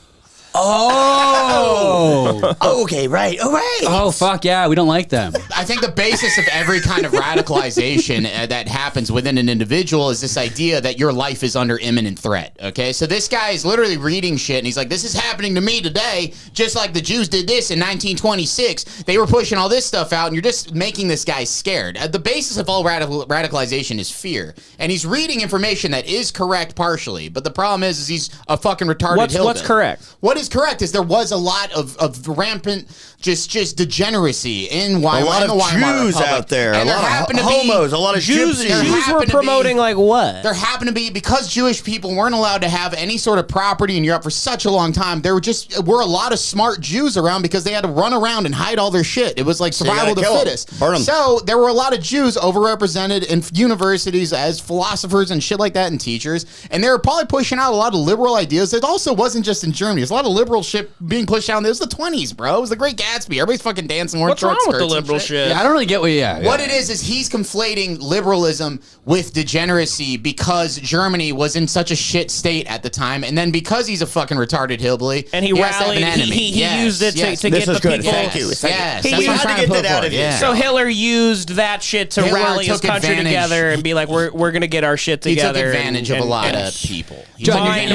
oh, okay, right, all right. Oh, fuck yeah, we don't like them. I think the basis of every kind of radicalization that happens within an individual is this idea that your life is under imminent threat, okay? So this guy is literally reading shit, and he's like, this is happening to me today, just like the Jews did this in 1926. They were pushing all this stuff out, and you're just making this guy scared. The basis of all radicalization is fear, and he's reading information that is correct partially, but the problem is he's a fucking retarded hillbilly. What's correct? What is correct is there was a lot of rampant just degeneracy in Weimar. A lot of Jews out there, and a lot of homos, a lot of Jews. Jews were promoting like what? There happened to be, because Jewish people weren't allowed to have any sort of property in Europe for such a long time, there were a lot of smart Jews around because they had to run around and hide all their shit. It was like survival of the fittest. So there were a lot of Jews overrepresented in universities as philosophers and shit like that, and teachers, and they were probably pushing out a lot of liberal ideas. It also wasn't just in Germany. There's a lot of liberal shit being pushed down. It was the 20s, bro. It was the Great Gatsby. Everybody's fucking dancing. What's wrong with the liberal shit? Yeah, I don't really get what. What it is he's conflating liberalism with degeneracy because Germany was in such a shit state at the time, and then because he's a fucking retarded hillbilly, and he rallied. He used it to get the people. Thank you. Yes, he had to get that out of you. So Hitler used that shit to rally his country together and be like, "We're gonna get our shit together." He took advantage of a lot of people.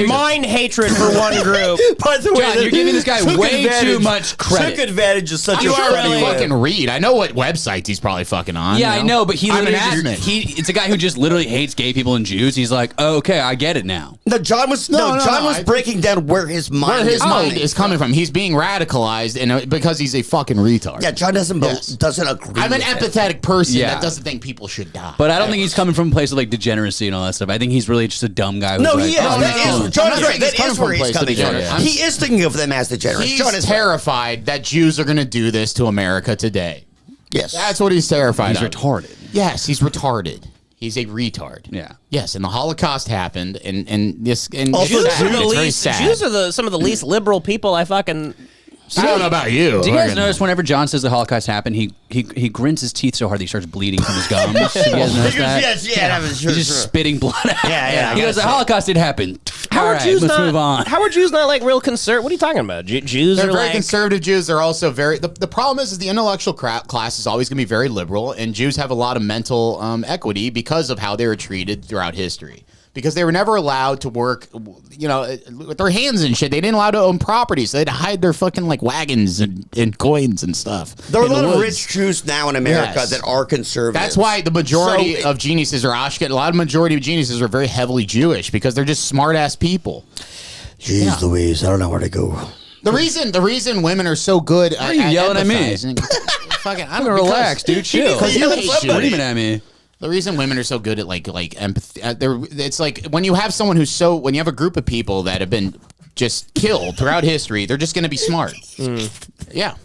Mind hatred for one group. By the way, John, you're giving this guy way too much credit. Took advantage of such You a already fucking read. I know what websites he's probably fucking on. Yeah, I know, but it's a guy who just literally hates gay people and Jews. He's like, oh, okay, I get it now. No, John was breaking down where his mind is coming from. He's being radicalized and because he's a fucking retard. Yeah, John doesn't agree. I'm an empathetic person that doesn't think people should die. But I don't think he's coming from a place of like degeneracy and all that stuff. I think he's really just a dumb guy. No, he is. John is right. That is where he's coming from. He is thinking of them as degenerates. He's terrified that Jews are going to do this to America today. Yes. That's what he's terrified of. He's retarded. Yes, he's retarded. He's a retard. Yeah. Yes, and the Holocaust happened, and Jews are some of the least liberal people I fucking. I don't know about you. Do you guys notice whenever John says the Holocaust happened, he grins his teeth so hard that he starts bleeding from his gums? You guys notice that? Yes, He's just spitting blood out. Yeah. He goes, the Holocaust did happen. Let's move on. How are Jews not like real conservative? What are you talking about? Jews They're are very like conservative. Jews. They're also very. The problem is the intellectual class is always going to be very liberal, and Jews have a lot of mental equity because of how they were treated throughout history. Because they were never allowed to work, with their hands and shit. They didn't allow to own property, so they had to hide their fucking like wagons and coins and stuff. There are a lot of rich Jews now in America that are conservative. That's why the majority of geniuses are Ashkenaz. A lot of majority of geniuses are very heavily Jewish because they're just smart ass people. Jeez Louise, I don't know where to go. The reason women are so good. Why are you yelling at me? Fucking, I'm gonna relax, dude. Chill. Because you hate Jews. What are you at me? The reason women are so good at like empathy, it's like when you have someone when you have a group of people that have been just killed throughout history, they're just going to be smart. Yeah.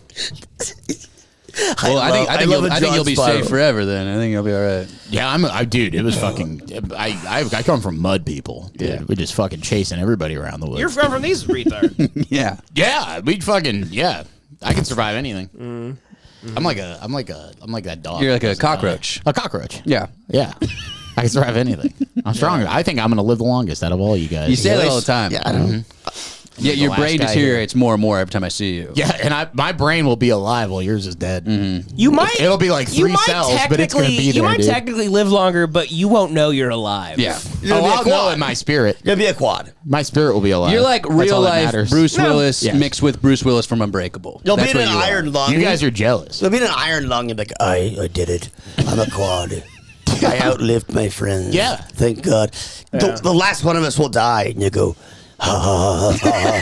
Well, I think you'll be safe forever. Then I think you'll be all right. Yeah, dude. It was fucking. I come from mud people. Yeah, we're just fucking chasing everybody around the woods. You're from these retards. Yeah. We'd fucking I can survive anything. I'm like that dog. You're like a cockroach. A cockroach. Yeah. I can survive anything. I'm stronger. I think I'm going to live the longest out of all you guys. You say that all the time. Yeah, I don't. Yeah, your brain deteriorates more and more every time I see you. Yeah, and my brain will be alive while yours is dead. It'll be like 3 cells, but it's going to be there. You might technically live longer, but you won't know you're alive. Yeah. I'll know in my spirit. You'll be a quad. My spirit will be alive. You're like real life Bruce Willis mixed with Bruce Willis from Unbreakable. You'll be in an iron lung. You guys are jealous. You'll be in an iron lung and be like, I did it. I'm a quad. I outlived my friends. Yeah. Thank God. Yeah. The last one of us will die, and you go, ha, ha, ha, ha.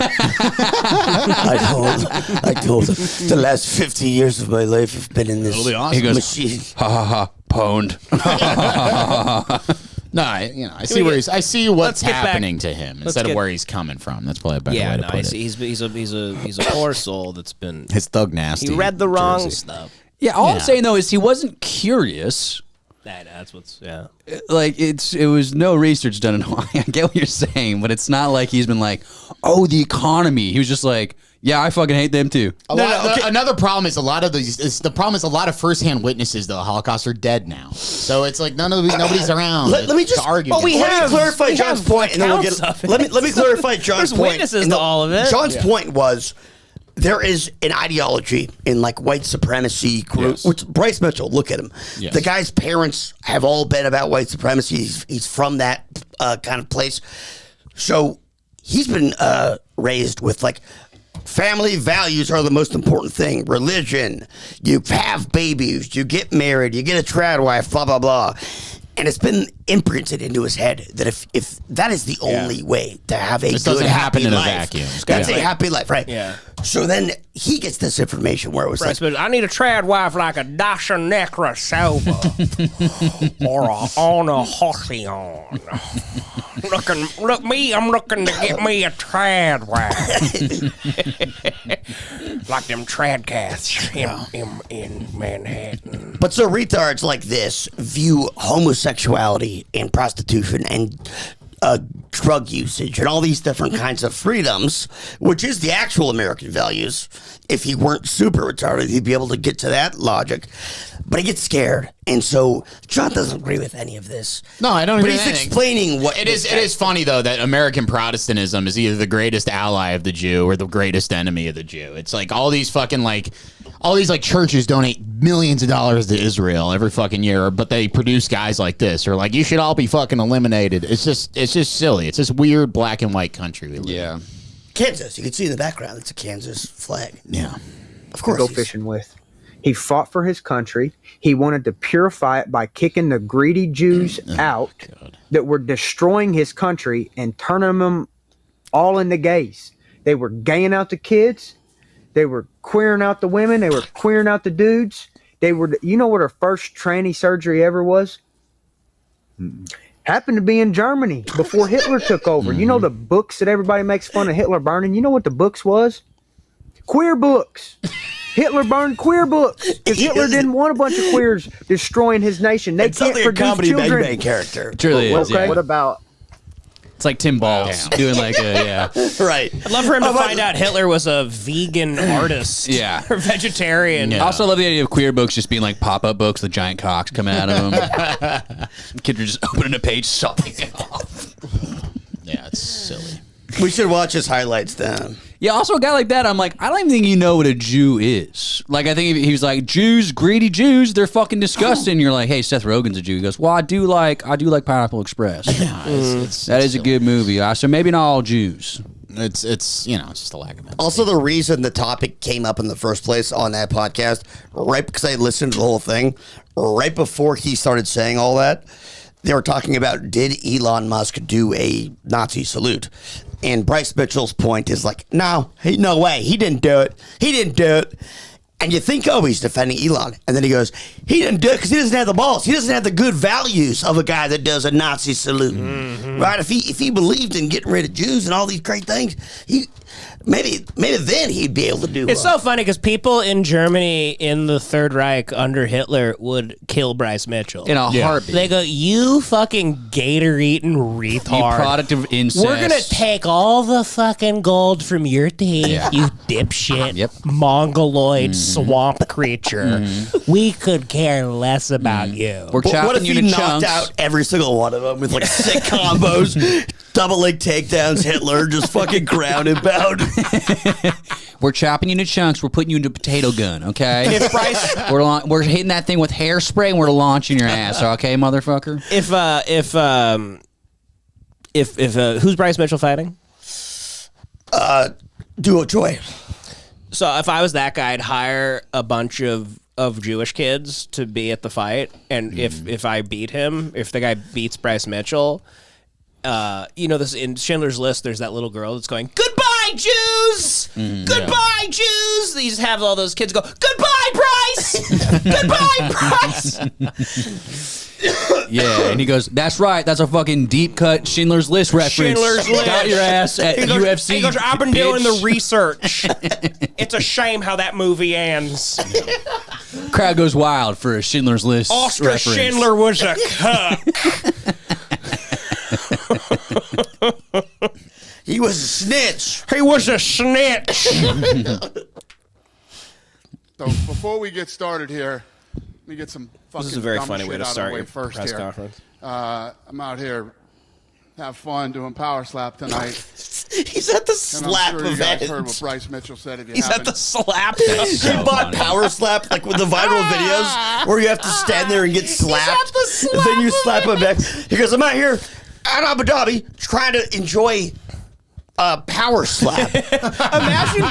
I told the last 50 years of my life have been in this machine. Ha, ha, ha, pwned. No, I see where I see what's happening to him instead of where he's coming from. That's probably a better way to put it. He's a poor soul that's been his thug nasty. He read the wrong stuff. Yeah, all I'm saying though is he wasn't curious. That's what's like it was no research done in Hawaii. I get what you're saying, but it's not like he's been like, oh, the economy. He was just like, yeah, I fucking hate them too. Another problem is a lot of a lot of firsthand witnesses to the Holocaust are dead now. So it's like nobody's around. Let me just argue. Let me clarify John's point, and then we'll get. Let me clarify John's point. There's witnesses to all of it. John's point was, there is an ideology in like white supremacy group, which Bryce Mitchell, look at him. Yes. The guy's parents have all been about white supremacy. He's from that kind of place. So he's been raised with like family values are the most important thing. Religion, you have babies, you get married, you get a trad wife, blah, blah, blah. And it's been imprinted into his head that if that is the only way to have a good, happy life, that's a happy life, right? Yeah. So then he gets this information where it was like, I need a trad wife like a Dasha Necra Silva or a Anna Halcyon. I'm looking to get me a trad wife. Like them trad cats in Manhattan. But so retards like this view homosexuality and prostitution and drug usage and all these different kinds of freedoms, which is the actual American values. If he weren't super retarded, he'd be able to get to that logic. But he gets scared, and so John doesn't agree with any of this. No, I don't agree with anything. But he's explaining what... It is funny, though, that American Protestantism is either the greatest ally of the Jew or the greatest enemy of the Jew. It's like all these fucking, like... All these like churches donate millions of dollars to Israel every fucking year, but they produce guys like this, or like you should all be fucking eliminated. It's just silly. It's this weird black and white country we live in. Kansas, you can see in the background, it's a Kansas flag. Yeah, of course. To go fishing with. He fought for his country. He wanted to purify it by kicking the greedy Jews out that were destroying his country and turning them all into gays. They were gaying out the kids. They were queering out the women. They were queering out the dudes. They were, you know what her first tranny surgery ever was? Happened to be in Germany before Hitler took over. You know the books that everybody makes fun of Hitler burning? You know what the books was? Queer books. Hitler burned queer books because Hitler didn't want a bunch of queers destroying his nation. They can't produce comedy children. Bang Bang character. It truly is. Okay. Yeah. What about... It's like Tim Balls doing like a, right. I'd love for him to find out Hitler was a vegan artist. Yeah. Or vegetarian. I also love the idea of queer books just being like pop-up books with giant cocks coming out of them. Kids are just opening a page, sucking it off. Yeah, it's silly. We should watch his highlights then. Yeah, also a guy like that, I'm like, I don't even think you know what a Jew is. Like, I think he was like, Jews, greedy Jews, they're fucking disgusting. You're like, hey, Seth Rogen's a Jew. He goes, well, I do like Pineapple Express. That is a good movie. So maybe not all Jews. It's just a lack of empathy. Also, the reason the topic came up in the first place on that podcast, right because I listened to the whole thing, right before he started saying all that, they were talking about, did Elon Musk do a Nazi salute? And Bryce Mitchell's point is like, no way. He didn't do it. He didn't do it. And you think, oh, he's defending Elon. And then he goes, he didn't do it because he doesn't have the balls. He doesn't have the good values of a guy that does a Nazi salute. Right? If he believed in getting rid of Jews and all these great things, maybe then he'd be able to do it. It's so funny because people in Germany in the Third Reich under Hitler would kill Bryce Mitchell. In a heartbeat. They go, you fucking gator-eating retard. You product of incest. We're going to take all the fucking gold from your teeth, you dipshit, mongoloid swamp creature. We could care less about you. We're chopping what if you he into knocked chunks? out every single one of them with like sick combos, double leg takedowns, Hitler just fucking ground and pound. We're chopping you into chunks. We're putting you into a potato gun, okay? If Bryce, we're hitting that thing with hairspray and we're launching your ass, okay, motherfucker? if who's Bryce Mitchell fighting? Duo Joy. So if I was that guy, I'd hire a bunch of Jewish kids to be at the fight, and if I beat him, if the guy beats Bryce Mitchell, this in Schindler's List, there's that little girl that's going, "Goodbye, Jews! Goodbye, Jews!" They just have all those kids go, "Goodbye, Bryce! Goodbye, Bryce!" Yeah, and he goes, "That's right. That's a fucking deep cut Schindler's List reference. Schindler's List. Got your ass at UFC." He goes, "I've been bitch." doing the research. It's a shame how that movie ends." Crowd goes wild for a Schindler's List Oscar reference. Schindler was a cuck. He was a snitch. He was a snitch. So before we get started here, let me get some fucking This is a very dumb funny way shit to out of start the way your first press here. conference. I'm out here, have fun doing Power Slap tonight. He's at the And I'm slap sure you guys event. heard what Bryce Mitchell said. If you He's haven't, at the slap. He bought Power Slap, like with the viral videos where you have to stand there and get slapped. And then you slap him back. He goes, I'm out here at Abu Dhabi trying to enjoy Power Slap. Imagine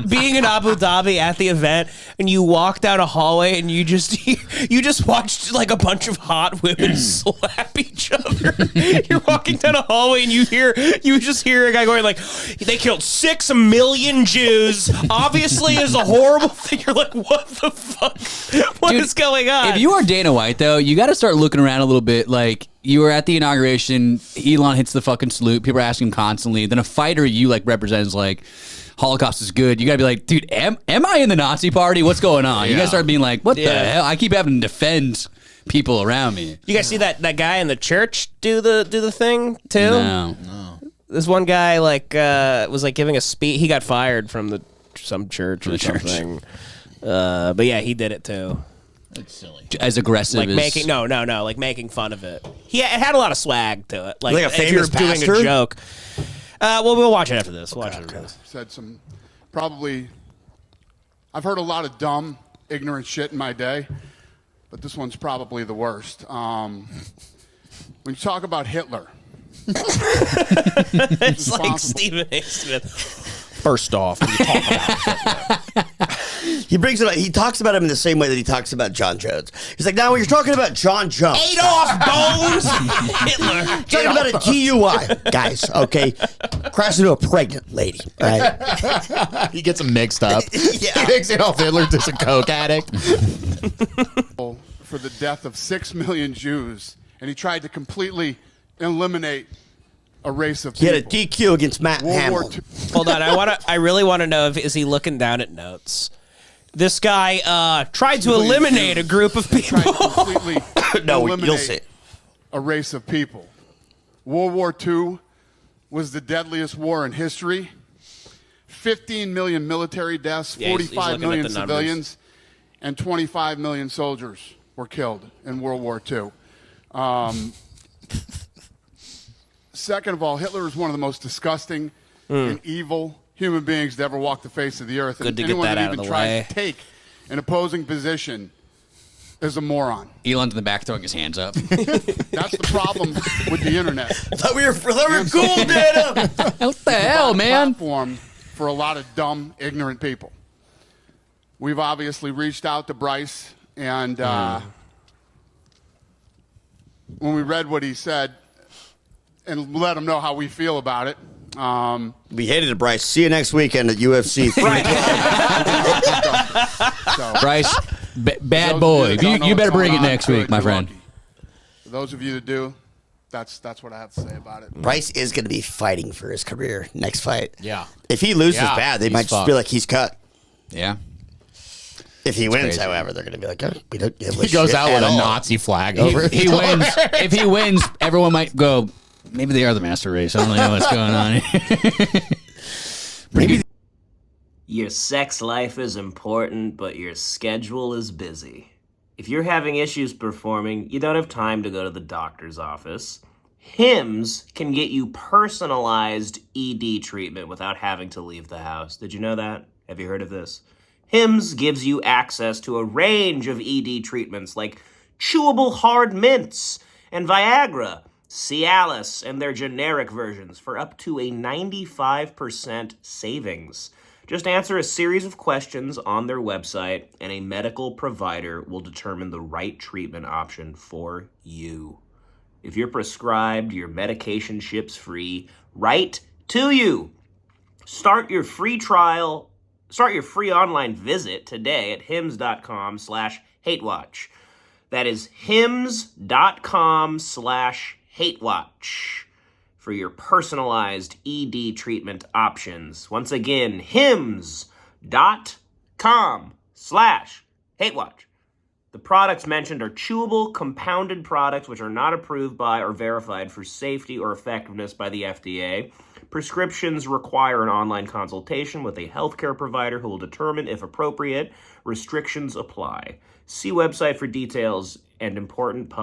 being in Abu Dhabi at the event, and you walk down a hallway and you just watched like a bunch of hot women slap each other. You're walking down a hallway and you just hear a guy going like, "They killed 6 million Jews. Obviously, is a horrible thing." You're like, "What the fuck? What is going on?" If you are Dana White, though, you got to start looking around a little bit. Like, you were at the inauguration, Elon hits the fucking salute, people are asking him constantly. Then a fighter you like represents like, Holocaust is good. You gotta be like, dude, am I in the Nazi party? What's going on? You gotta start being like, what the hell? I keep having to defend people around me. You guys see that guy in the church do the thing too? No. This one guy was giving a speech. He got fired from some church or something. But yeah, he did it too. That's silly. As aggressive like as... making fun of it. It had a lot of swag to it. Like a famous if you're pastor? doing a joke. We'll watch it after this. Said some probably. I've heard a lot of dumb, ignorant shit in my day, but this one's probably the worst. When you talk about Hitler, it's like Stephen A. Smith. First off, when you talk about Hitler. He brings it up. He talks about him in the same way that he talks about John Jones. He's like, now when you're talking about John Jones, Adolf Bones, Hitler, talking about a DUI, guys. Okay, crash into a pregnant lady. Right? He gets them mixed up. Yeah. He thinks Adolf Hitler's just a coke addict. for the death of 6 million Jews, and he tried to completely eliminate a race of people. He had a DQ against Matt Hamill. Hold on, I really want to know is he looking down at notes? This guy tried to eliminate a group of people. No, you'll see. A race of people. World War II was the deadliest war in history. 15 million military deaths, 45 million civilians, and 25 million soldiers were killed in World War II. Second of all, Hitler is one of the most disgusting and evil human beings to ever walk the face of the earth. Good and to get anyone that that out of even the tries way. to take an opposing position is a moron. Elon's in the back throwing his hands up. That's the problem with the internet. I thought we were cool, Dana. What the hell, man? Platform for a lot of dumb, ignorant people. We've obviously reached out to Bryce, and when we read what he said, and let him know how we feel about it. We hated it, Bryce. See you next weekend at UFC. Bryce, bad boy. You better bring it next week, my friend. For those of you that do, that's what I have to say about it. Bryce is going to be fighting for his career next fight. Yeah. If he loses bad, they might just be like, he's cut. Yeah. If he wins, however, they're going to be like, oh, we don't give a He goes shit out with at a all. Nazi flag over it. He wins. If he wins, everyone might go, maybe they are the master race. I don't really know what's going on here. Maybe. Your sex life is important, but your schedule is busy. If you're having issues performing, you don't have time to go to the doctor's office. Hims can get you personalized ED treatment without having to leave the house. Did you know that? Have you heard of this? Hims gives you access to a range of ED treatments like chewable hard mints and Viagra, Cialis, and their generic versions for up to a 95% savings. Just answer a series of questions on their website, and a medical provider will determine the right treatment option for you. If you're prescribed, your medication ships free right to you. Start your free online visit today at hims.com/hatewatch. That is hims.com/hatewatch for your personalized ED treatment options. Once again, hims.com/hatewatch. The products mentioned are chewable, compounded products which are not approved by or verified for safety or effectiveness by the FDA. Prescriptions require an online consultation with a healthcare provider who will determine if appropriate. Restrictions apply. See website for details and important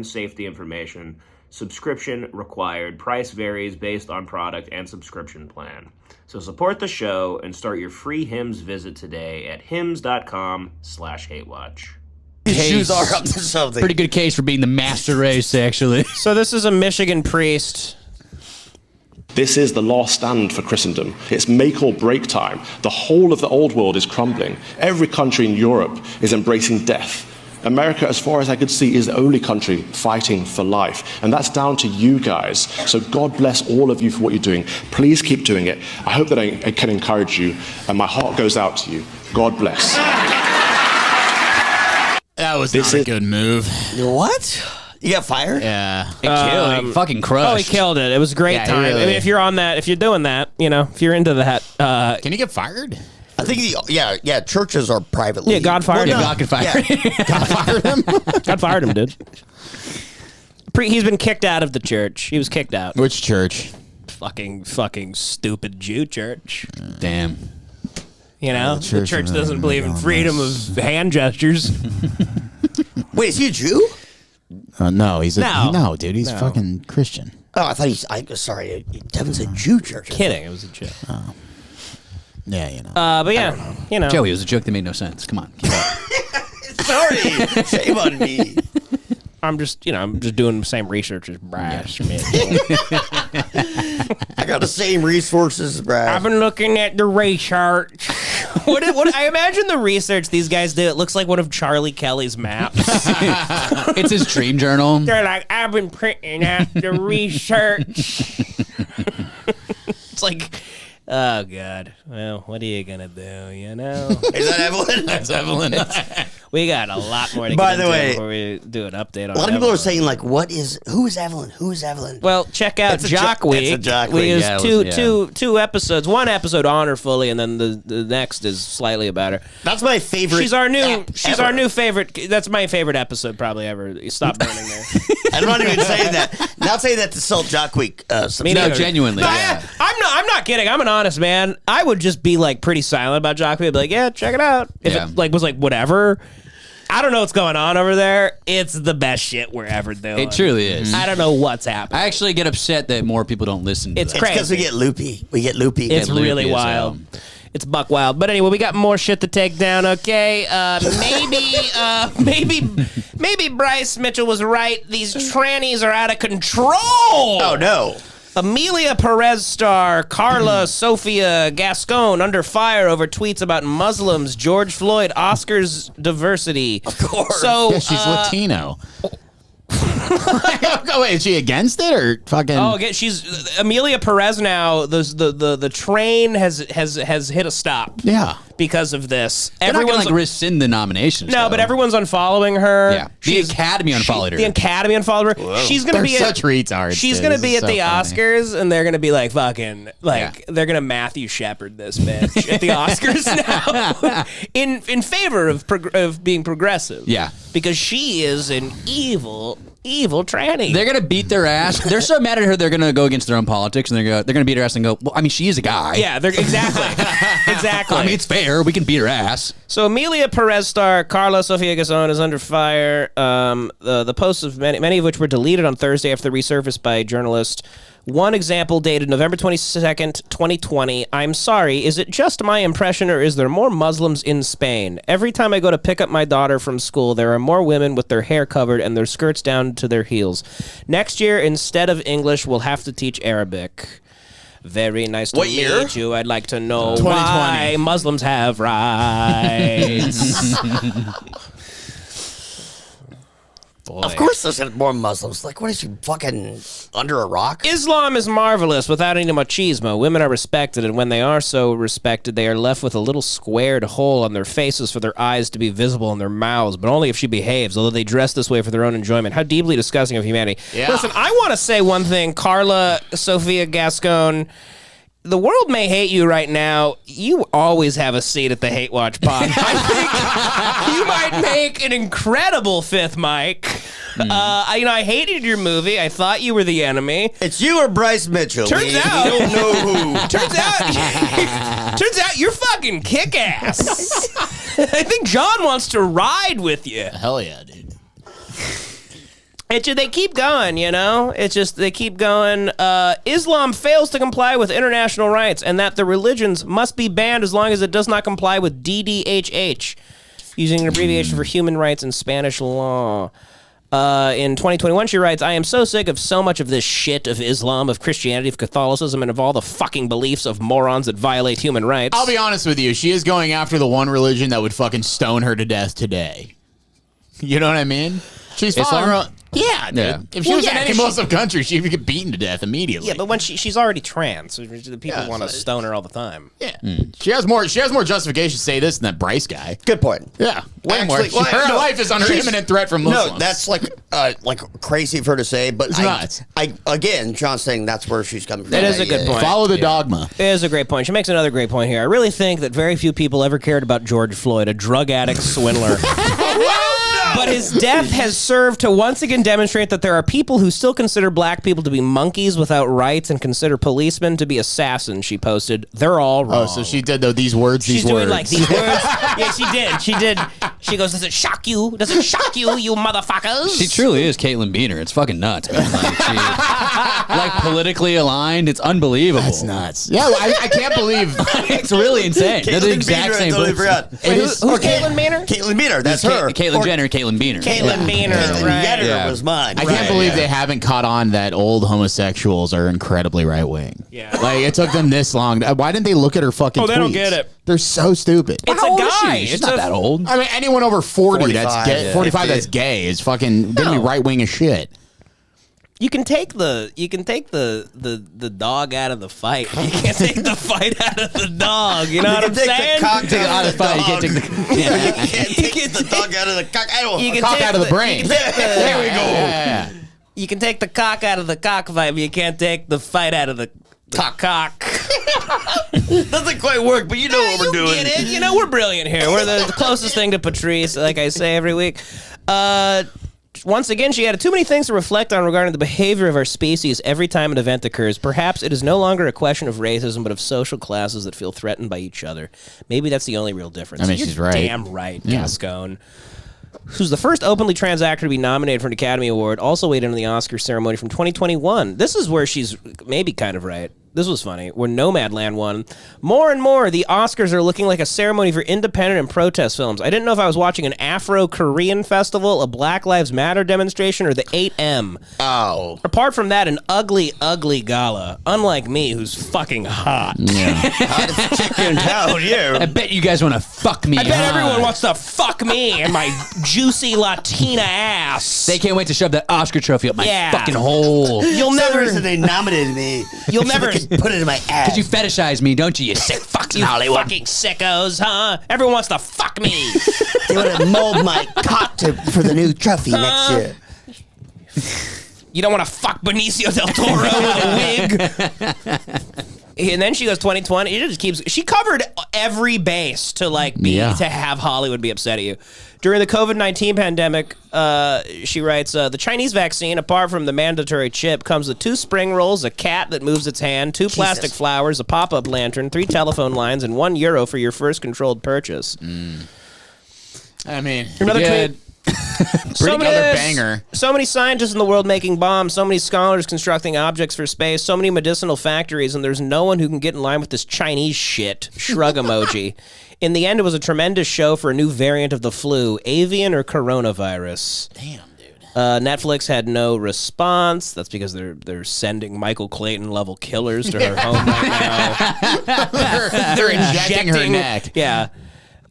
safety information. Subscription required. Price varies based on product and subscription plan. So support the show and start your free Hims visit today at hims.com/hatewatch. His shoes are up to something. Pretty good case for being the master race, actually. So this is a Michigan priest. This is the last stand for Christendom. It's make or break time. The whole of the old world is crumbling. Every country in Europe is embracing death. America, as far as I could see, is the only country fighting for life. And that's down to you guys. So God bless all of you for what you're doing. Please keep doing it. I hope that I can encourage you. And my heart goes out to you. God bless. That was not a good move. What? You got fired? Yeah. It killed. He fucking crushed. Oh, he killed it. It was a great time. really- I mean, if you're on that, if you're doing that, if you're into that. Can he get fired? I think churches are privately. Yeah, God fired him. God could fire him. God fired him. God fired him, dude. He's been kicked out of the church. He was kicked out. Which church? Fucking stupid Jew church. Damn. You know, the church doesn't believe in freedom of hand gestures. Wait, is he a Jew? No, he's no, dude. He's fucking Christian. Oh, I thought sorry, Devin said Jew church. Kidding, it was a joke. Oh. Yeah, you know. But yeah, you know. Joey, it was a joke that made no sense. Come on. Keep up. Sorry, shame on me. I'm just doing the same research as Brad Smith. I got the same resources as Brad. I've been looking at the research. What I imagine the research these guys do, it looks like one of Charlie Kelly's maps. It's his dream journal. They're like, I've been printing out the research. It's like, oh, God. Well, what are you going to do, you know? Is that Evelyn? That's Evelyn. We got a lot more to By get the into way, before we do an update on a lot of people Evelyn. are saying, like, who is Evelyn? Who is Evelyn? Well, check out Jock Week. It's a Jock We Week. use two episodes. One episode on her fully, and then the next is slightly about her. That's my favorite. She's our new favorite. That's my favorite episode probably ever. Stop burning there. I'm not even saying that. Not saying that to sell Jock Week. No, genuinely. No, Yeah. I'm not kidding. I'm an honest man. I would just be like pretty silent about Jock Week. I'd be like, yeah, check it out. If it like was like whatever. I don't know what's going on over there. It's the best shit we're ever doing. It truly is. I don't know what's happening. I actually get upset that more people don't listen to It's that. crazy. because we get loopy. It's really wild. It's buck wild. But anyway, we got more shit to take down, okay? Maybe Bryce Mitchell was right. These trannies are out of control. Oh, no. Emilia Perez star Carla Sofia Gascon under fire over tweets about Muslims, George Floyd, Oscars diversity. Of course. So Yeah, she's Latino. Wait, is she against it or fucking? Oh, okay. She's Emilia Perez now. The train has hit a stop. Yeah, because of this. They're not gonna rescind the nominations. No, but everyone's unfollowing her. Yeah, the Academy unfollowed her. The Academy unfollowed her. Whoa. She's gonna be such retards. She's gonna be at the Oscars, and they're gonna be like fucking they're gonna Matthew Shepard this bitch at the Oscars now in favor of being progressive. Yeah, because she is an evil tranny. They're gonna beat their ass. They're so mad at her. They're gonna go against their own politics, and they're gonna beat her ass and go. Well, I mean, she is a guy. Yeah, they're exactly. I mean, it's fair. We can beat her ass. So Emilia Perez star Carla Sofia Gascon is under fire. The posts of many of which were deleted on Thursday after resurfaced by a journalist. One example dated November 22nd, 2020. I'm sorry, is it just my impression or is there more Muslims in Spain? Every time I go to pick up my daughter from school, there are more women with their hair covered and their skirts down to their heels. Next year, instead of English, we'll have to teach Arabic. Very nice to meet you. I'd like to know why Muslims have rights. Boy. Of course there's more Muslims. Like, what is she, fucking under a rock? Islam is marvelous without any machismo. Women are respected, and when they are so respected, they are left with a little squared hole on their faces for their eyes to be visible in their mouths, but only if she behaves, although they dress this way for their own enjoyment. How deeply disgusting of humanity. Yeah. Listen, I want to say one thing, Carla Sofia Gascon. The world may hate you right now. You always have a seat at the Hate Watch pod. I think you might make an incredible fifth mic. I hated your movie. I thought you were the enemy. It's you or Bryce Mitchell. Turns out, we don't know who. Turns out you're fucking kick-ass. I think John wants to ride with you. Hell yeah, dude. They keep going, you know? It's just, they keep going. Islam fails to comply with international rights and that the religions must be banned as long as it does not comply with DDHH, using an abbreviation for human rights in Spanish law. In 2021, she writes, I am so sick of so much of this shit of Islam, of Christianity, of Catholicism, and of all the fucking beliefs of morons that violate human rights. I'll be honest with you. She is going after the one religion that would fucking stone her to death today. You know what I mean? She's following her own. Yeah, dude. If she was in any Muslim country, she would get beaten to death immediately. Yeah, but when she's already trans, so the people want to stone her all the time. Yeah, she has more justification to say this than that Bryce guy. Good point. Yeah, way more. Her life is under imminent threat from Muslims. No, that's like crazy for her to say, but It's nuts. Again, John's saying that's where she's coming from. That is a good point. Follow the dogma. It is a great point. She makes another great point here. I really think that very few people ever cared about George Floyd, a drug addict swindler. But his death has served to once again demonstrate that there are people who still consider black people to be monkeys without rights and consider policemen to be assassins, she posted. They're all wrong. Oh, so she did these words, She's doing like these words. Yeah, she did. She did. She goes, does it shock you? Does it shock you, you motherfuckers? She truly is Caitlyn Beener. It's fucking nuts, man. Like politically aligned. It's unbelievable. That's nuts. Yeah, I can't believe. It's really insane. They're the exact same Totally forgot. Who's Caitlyn Beener? Caitlyn Beener. That's her. Caitlyn Jenner, Caitlyn Beener. Caitlyn Beener, right. Jenner was mine. I can't believe they haven't caught on that old homosexuals are incredibly right wing. Yeah. Like, it took them this long. Why didn't they look at her fucking tweets? They don't get it. They're so stupid. It's a guy. She's not that old. I mean, anyone over 40 that's 45, gay, yeah. 45 that's gay is fucking gonna be right wing as shit. You can take the dog out of the fight. You can't take the fight out of the dog. You know what I'm saying? The cock out of the dog. You can't take the You can't take the dog out of the cock. I don't. You can Cock take out of the brain. There we go. Yeah. You can take the cock out of the cockfight, but you can't take the fight out of the cock. Doesn't quite work, but you know what we're doing. Get it? You know we're brilliant here. We're the closest thing to Patrice, like I say every week. Once again, she added too many things to reflect on regarding the behavior of our species every time an event occurs. Perhaps it is no longer a question of racism, but of social classes that feel threatened by each other. Maybe that's the only real difference. I mean, You're she's right. damn right, Gascon. Who's the first openly trans actor to be nominated for an Academy Award, also weighed in on the Oscar ceremony from 2021. This is where she's maybe kind of right. This was funny. Where Nomadland won. More and more, the Oscars are looking like a ceremony for independent and protest films. I didn't know if I was watching an Afro-Korean festival, a Black Lives Matter demonstration, or the 8M. Oh. Apart from that, an ugly, ugly gala. Unlike me, who's fucking hot. Yeah. Hottest chick in town, yeah. I bet you guys want to fuck me. I bet everyone wants to fuck me and my juicy Latina ass. They can't wait to shove that Oscar trophy up my fucking hole. You'll never. Reason they nominated me. You'll never put it in my ass. Because you fetishize me, don't you? You sick fucks in Hollywood. Fucking sickos, huh? Everyone wants to fuck me. They want to mold my cock for the new trophy next year. You don't want to fuck Benicio del Toro with a wig. And then she goes 2020. It just keeps. She covered every base to to have Hollywood be upset at you. During the COVID-19 pandemic, she writes, the Chinese vaccine, apart from the mandatory chip, comes with 2 spring rolls, a cat that moves its hand, 2 plastic flowers, a pop-up lantern, 3 telephone lines, and €1 for your first controlled purchase. I mean, Another tweet. Another banger. So many scientists in the world making bombs, so many scholars constructing objects for space, so many medicinal factories, and there's no one who can get in line with this Chinese shit. Shrug emoji. In the end, it was a tremendous show for a new variant of the flu, avian or coronavirus. Damn, dude. Netflix had no response. That's because they're sending Michael Clayton level killers to her home right now. They're injecting her neck. Yeah.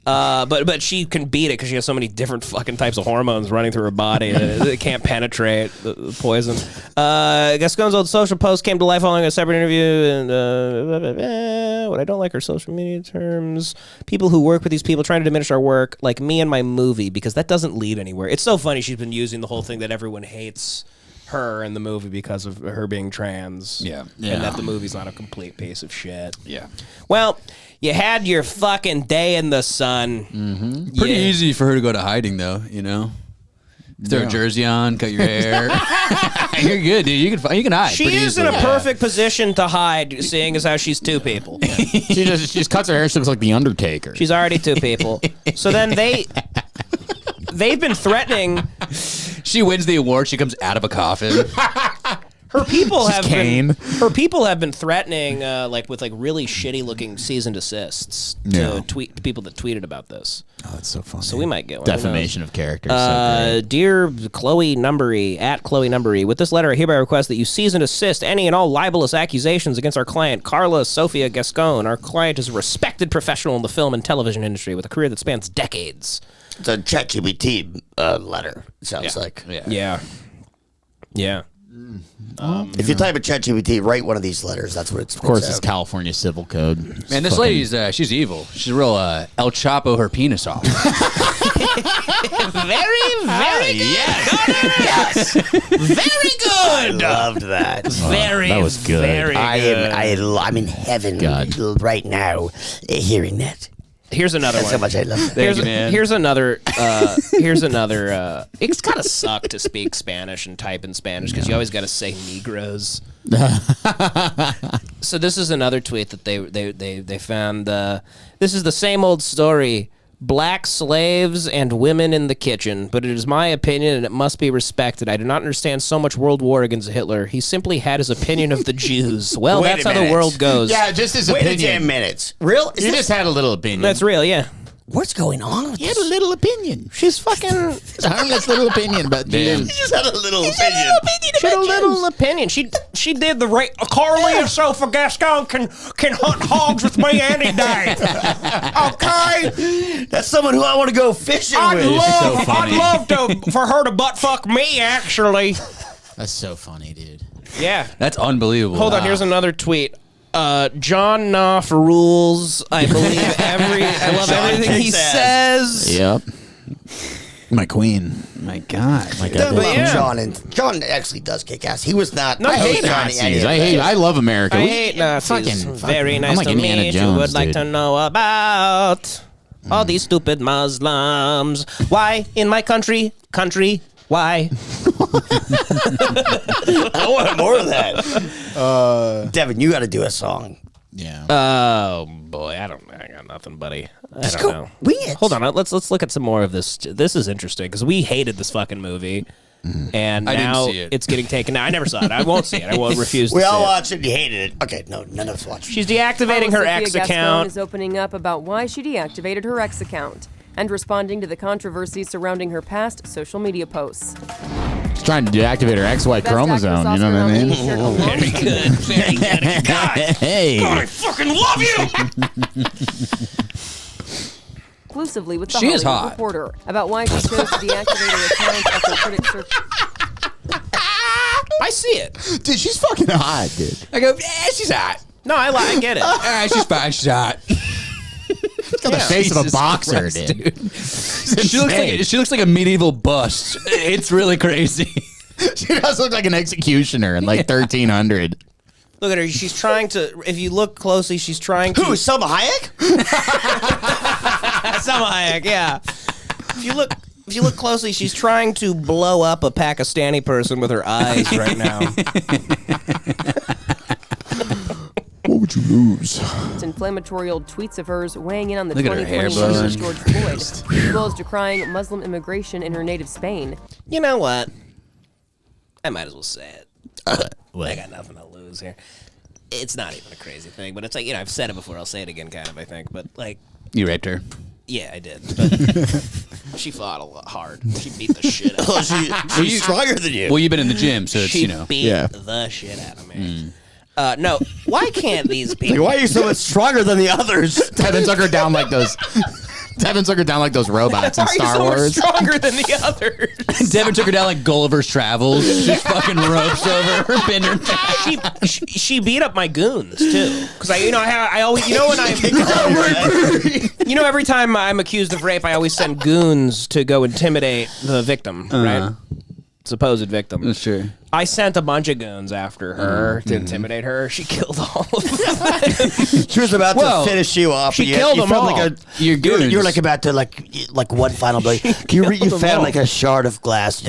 But she can beat it because she has so many different fucking types of hormones running through her body. It can't penetrate the poison. Gascon's old social post came to life following a separate interview. And what I don't like are social media terms. People who work with these people trying to diminish our work, like me and my movie, because that doesn't lead anywhere. It's so funny she's been using the whole thing that everyone hates her in the movie because of her being trans. Yeah. And that the movie's not a complete piece of shit. Yeah. Well, you had your fucking day in the sun. Mm-hmm. Pretty easy for her to go to hiding, though, you know? Throw a jersey on, cut your hair. You're good, dude. You can hide. She is in a perfect position to hide, seeing as how she's 2 people. She just cuts her hair. She looks like the Undertaker. She's already 2 people. So then they've been threatening. She wins the award. She comes out of a coffin. Her people have been threatening with really shitty looking cease and desists to people that tweeted about this. Oh, that's so funny. So we might get one. Defamation of character. Dear Chloe Numbery, at Chloe Numbery, with this letter I hereby request that you cease and desist any and all libelous accusations against our client, Carla Sophia Gascon. Our client is a respected professional in the film and television industry with a career that spans decades. It's a ChatGPT letter, it sounds like. Yeah. Yeah. If you type in ChatGPT, write one of these letters. That's what it's. Of course, it's California Civil Code. Man, this lady's she's evil. She's a real El Chapo her penis off. Very good. Yes. Very good. I loved that. Very. That was good. Very good. I'm in heaven right now, hearing that. Here's another That's one. how much I love that. Here's another. It's kind of suck to speak Spanish and type in Spanish because you always got to say Negroes. So this is another tweet that they found. This is the same old story. Black slaves and women in the kitchen, but it is my opinion and it must be respected. I do not understand so much world war against Hitler. He simply had his opinion of the Jews. Well, that's how the world goes. Yeah, just his opinion. Wait 10 minutes. Real? You just had a little opinion. That's real, yeah. What's going on with He had a little opinion. She's fucking... It's a harmless little opinion about Jews. He just had a little opinion. She had a little opinion. She did the right. Carla Gascon can hunt hogs with me any day. Okay, that's someone who I want to go fishing with. I'd love for her to butt fuck me. Actually, that's so funny, dude. Yeah, that's unbelievable. Hold on, here's another tweet. John Knopf rules. I believe I love everything he says. Yep. My queen. My God. My God. John, and John actually does kick ass. He was not. No, I hate Nazis. I love America. I hate Nazis. Very nice to meet you. Would like to know about all these stupid Muslims. Why in my country? Why? I want more of that. Devin, you got to do a song. Yeah. Oh boy, I got nothing, buddy. I don't know. Hold on, let's look at some more of this. This is interesting because we hated this fucking movie, and now it's getting taken. Now I never saw it. I won't see it. I won't refuse. We to all see watched it. And hated it. Okay, no, none of us watched it. She's deactivating her ex Gascon account. is opening up about why she deactivated her ex account and responding to the controversy surrounding her past social media posts. She's trying to deactivate her XY chromosome, you know what I mean? Very good. Very good. God, hey. God, I fucking love you! Exclusively with the She is Hollywood hot. Reporter about why she chose to deactivate her account after critics searched. I see it. Dude, she's fucking hot, dude. I go, she's hot. No, I get it. All right, she's fine. She's hot. She's got the face of a boxer, Christ, dude. She looks like a medieval bust. It's really crazy. She does look like an executioner in like 1300. Look at her. She's trying to. If you look closely, she's trying to. Who? Selma Hayek? Selma Hayek. Yeah. If you look closely, she's trying to blow up a Pakistani person with her eyes right now. What would you lose? It's inflammatory old tweets of hers weighing in on the Look at her 2020 hair murder bun. of George Floyd, as well as decrying Muslim immigration in her native Spain. You know what? I might as well say it. What? I got nothing to lose here. It's not even a crazy thing, but it's like, I've said it before. I'll say it again, kind of, I think. But, like... You raped her. Yeah, I did. But she fought a lot hard. She beat the shit out of me. She's stronger than you. Well, you've been in the gym, so it's, She you know. beat the shit out of me. No, why can't these Like, people... why are you so much stronger than the others? Devin took her down like those. Devin took her down like those robots in Why are you Star so much Wars. stronger than the others? Devin took her down like Gulliver's Travels. Just fucking ropes over her, bend her down. She beat up my goons too, because I always when I'm every time I'm accused of rape, I always send goons to go intimidate the victim, right? Supposed victim. Sure. I sent a bunch of goons after her to intimidate her. She killed all of them. She was about to finish you off. She but killed you them felt all. Like You're like about to like one final blow. You found like a shard of glass.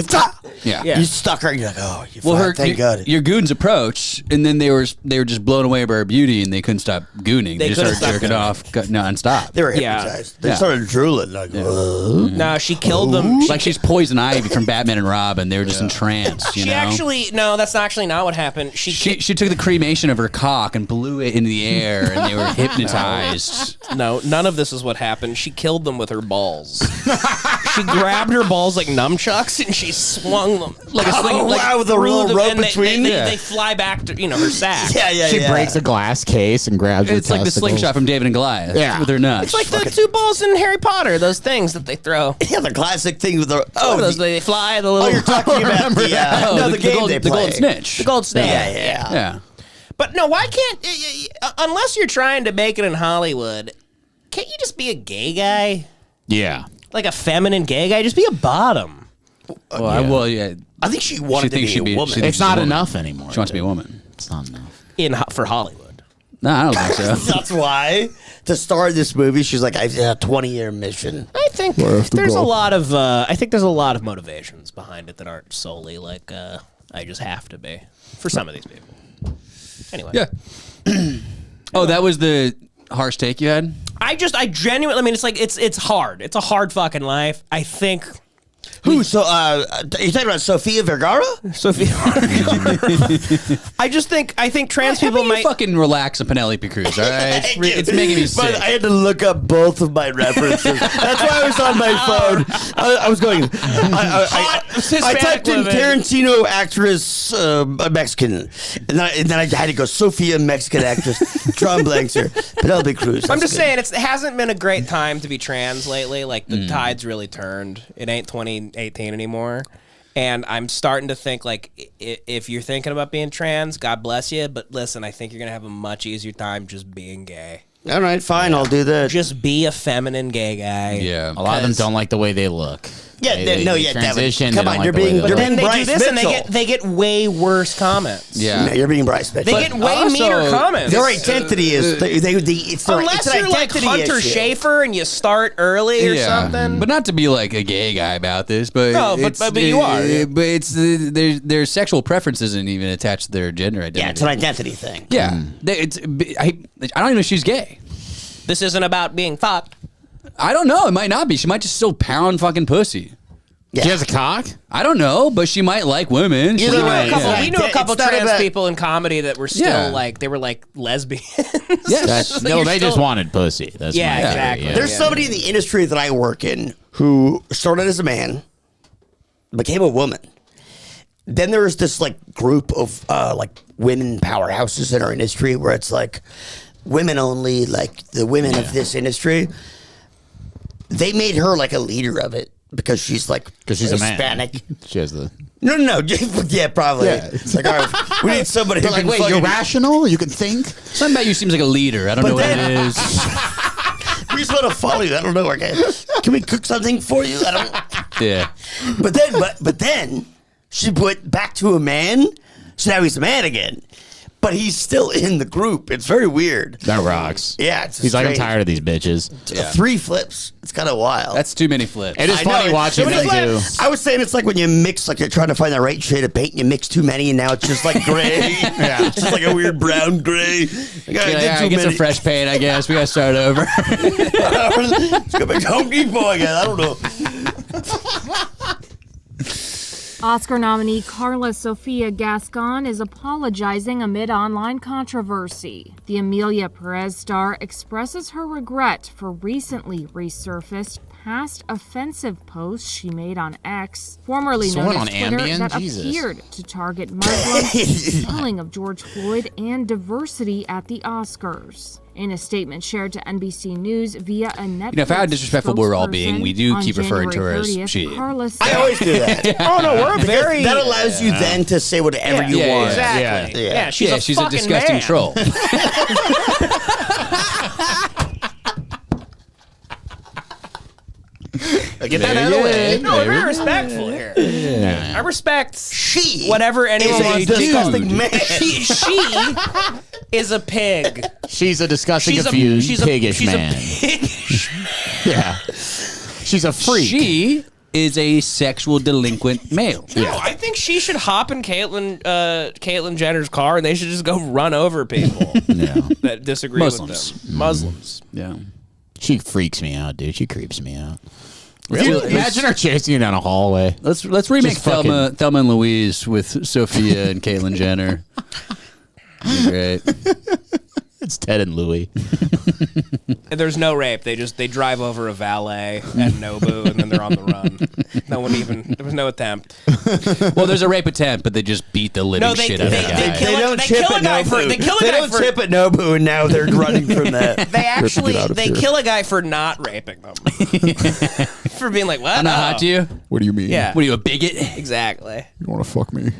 Yeah. You stuck her. And you're like, oh, you Well, thank God. your goons approached, and then they were just blown away by her beauty, and they couldn't stop gooning. They just couldn't started jerking stop off nonstop. They were hypnotized. They started drooling. Like, No, she killed them. Like she's Poison Ivy from Batman and Robin. They were just entranced. You know. That's actually not what happened. She took the cremation of her cock and blew it into the air, and they were hypnotized. No, none of this is what happened. She killed them with her balls. She grabbed her balls like nunchucks and she swung them like a sling. With a little rope between. They fly back to her sack. She breaks a glass case and grabs her It's like the testicles. slingshot from David and Goliath. Yeah. With her nuts. It's like the two balls in Harry Potter. Those things that they throw. Yeah, the classic thing with the Those they fly. The little. you're talking about the the the gold snitch. The gold snitch. Yeah. But no, why can't, unless you're trying to make it in Hollywood, can't you just be a gay guy? Yeah. Like a feminine gay guy? Just be a bottom. I think she wanted to be a woman. It's not enough anymore. She wants to be a woman. It's not enough. For Hollywood. No, I don't think so. That's why. To star in this movie, she's like, I have a 20-year mission. I think there's a lot of motivations behind it that aren't solely like, I just have to be. For some of these people. Anyway. Yeah. That was the harsh take you had? I genuinely, I mean, it's like, it's hard. It's a hard fucking life. I think. Who? So, are you talking about Sofia Vergara? Sofia Vergara. I think trans people might fucking relax on Penelope Cruz, all right? It's making me sick. But I had to look up both of my references. That's why I was on my phone. I was going. I typed in Tarantino actress Mexican, and then I had to go Sofia Mexican actress. Drawing blanks here. Penelope Cruz. I'm just saying it hasn't been a great time to be trans lately. Like the tide's really turned. It ain't 2018 anymore. And I'm starting to think, like, if you're thinking about being trans, God bless you. But listen, I think you're going to have a much easier time just being gay. All right, fine, I'll do that. Just be a feminine gay guy. Yeah. A lot of them don't like the way they look. Yeah, they transition. Come on, you're being Bryce Mitchell. And they get way worse comments. Yeah, no, you're being Bryce Mitchell. They get way meaner comments. Their identity is unless you're like Hunter Schafer and you start early or something. But not to be like a gay guy about this, but no, but you are. But it's their sexual preference isn't even attached to their gender identity. Yeah, it's an identity thing. Yeah, I don't even know if she's gay. This isn't about being fucked. I don't know. It might not be. She might just still pound fucking pussy. Yeah. She has a cock? I don't know, but she might like women. We knew a couple trans people in comedy that were still like, they were like lesbians. Yes. No, they just wanted pussy. That's exactly. Yeah. There's somebody in the industry that I work in who started as a man, became a woman. Then there's this like group of like women powerhouses in our industry where it's like women only, like the women of this industry. They made her like a leader of it because she's like Hispanic. A man. She has the no. Yeah, probably. Yeah. It's like, all right, we need somebody who like, can wait, you're rational? You can think? Something about you seems like a leader. I don't know what it is. We just want to follow you. I don't know. Okay. Can we cook something for you? I don't. Yeah. But then she went back to a man. So now he's a man again. But he's still in the group. It's very weird. That rocks. Yeah. It's he's like, I'm tired of these bitches. 3 flips. It's kind of wild. That's too many flips. It is funny watching them do. I was saying it's like when you mix, like you're trying to find the right shade of paint and you mix too many and now it's just like gray. Yeah. It's just like a weird brown gray. Get some fresh paint, I guess. We got to start over. Let's go back to Home Depot again. I don't know. Oscar nominee Carla Gascon is apologizing amid online controversy. The Emilia Perez star expresses her regret for recently resurfaced past offensive posts she made on X, formerly known as Twitter, that appeared to target Muslims, killing of George Floyd, and diversity at the Oscars. In a statement shared to NBC News via a Netflix if how disrespectful we're all being, we do keep referring to her as she. I always do that. Oh no, we're very. That allows you then to say whatever you want. Exactly. Yeah, she's a disgusting man. troll. Get that out of the way. No, we're very respectful here. Yeah. I respect whatever anyone wants to do. She is a pig. She's a disgusting, confused, piggish man. Yeah. She's a freak. She is a sexual delinquent male. No, I think she should hop in Caitlyn Jenner's car and they should just go run over people that disagree with them. Muslims. Yeah. She freaks me out, dude. She creeps me out. Really? Imagine her chasing you down a hallway. Let's remake Thelma and Louise with Sophia and Caitlyn Jenner. Great. It's Ted and Louie. And there's no rape. They drive over a valet at Nobu, and then they're on the run. There was no attempt. Well, there's a rape attempt, but they just beat the living shit out of the guy. They don't chip at Nobu, and now they're running from that. They kill a guy for not raping them. For being like, what? I'm not hot to you? What do you mean? Yeah. What are you, a bigot? Exactly. You want to fuck me?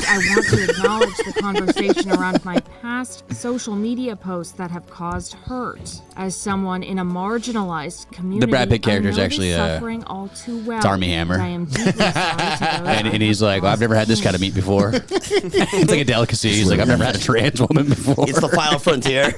I want to acknowledge the conversation around my past social media posts that have caused hurt. As someone in a marginalized community, The Brad Pitt character is I know actually this suffering all too well. It's Army Hammer. I am deeply sorry to those And he's like, well, I've never had this kind of meat before. It's like a delicacy. He's like, I've never had a trans woman before. It's the final frontier.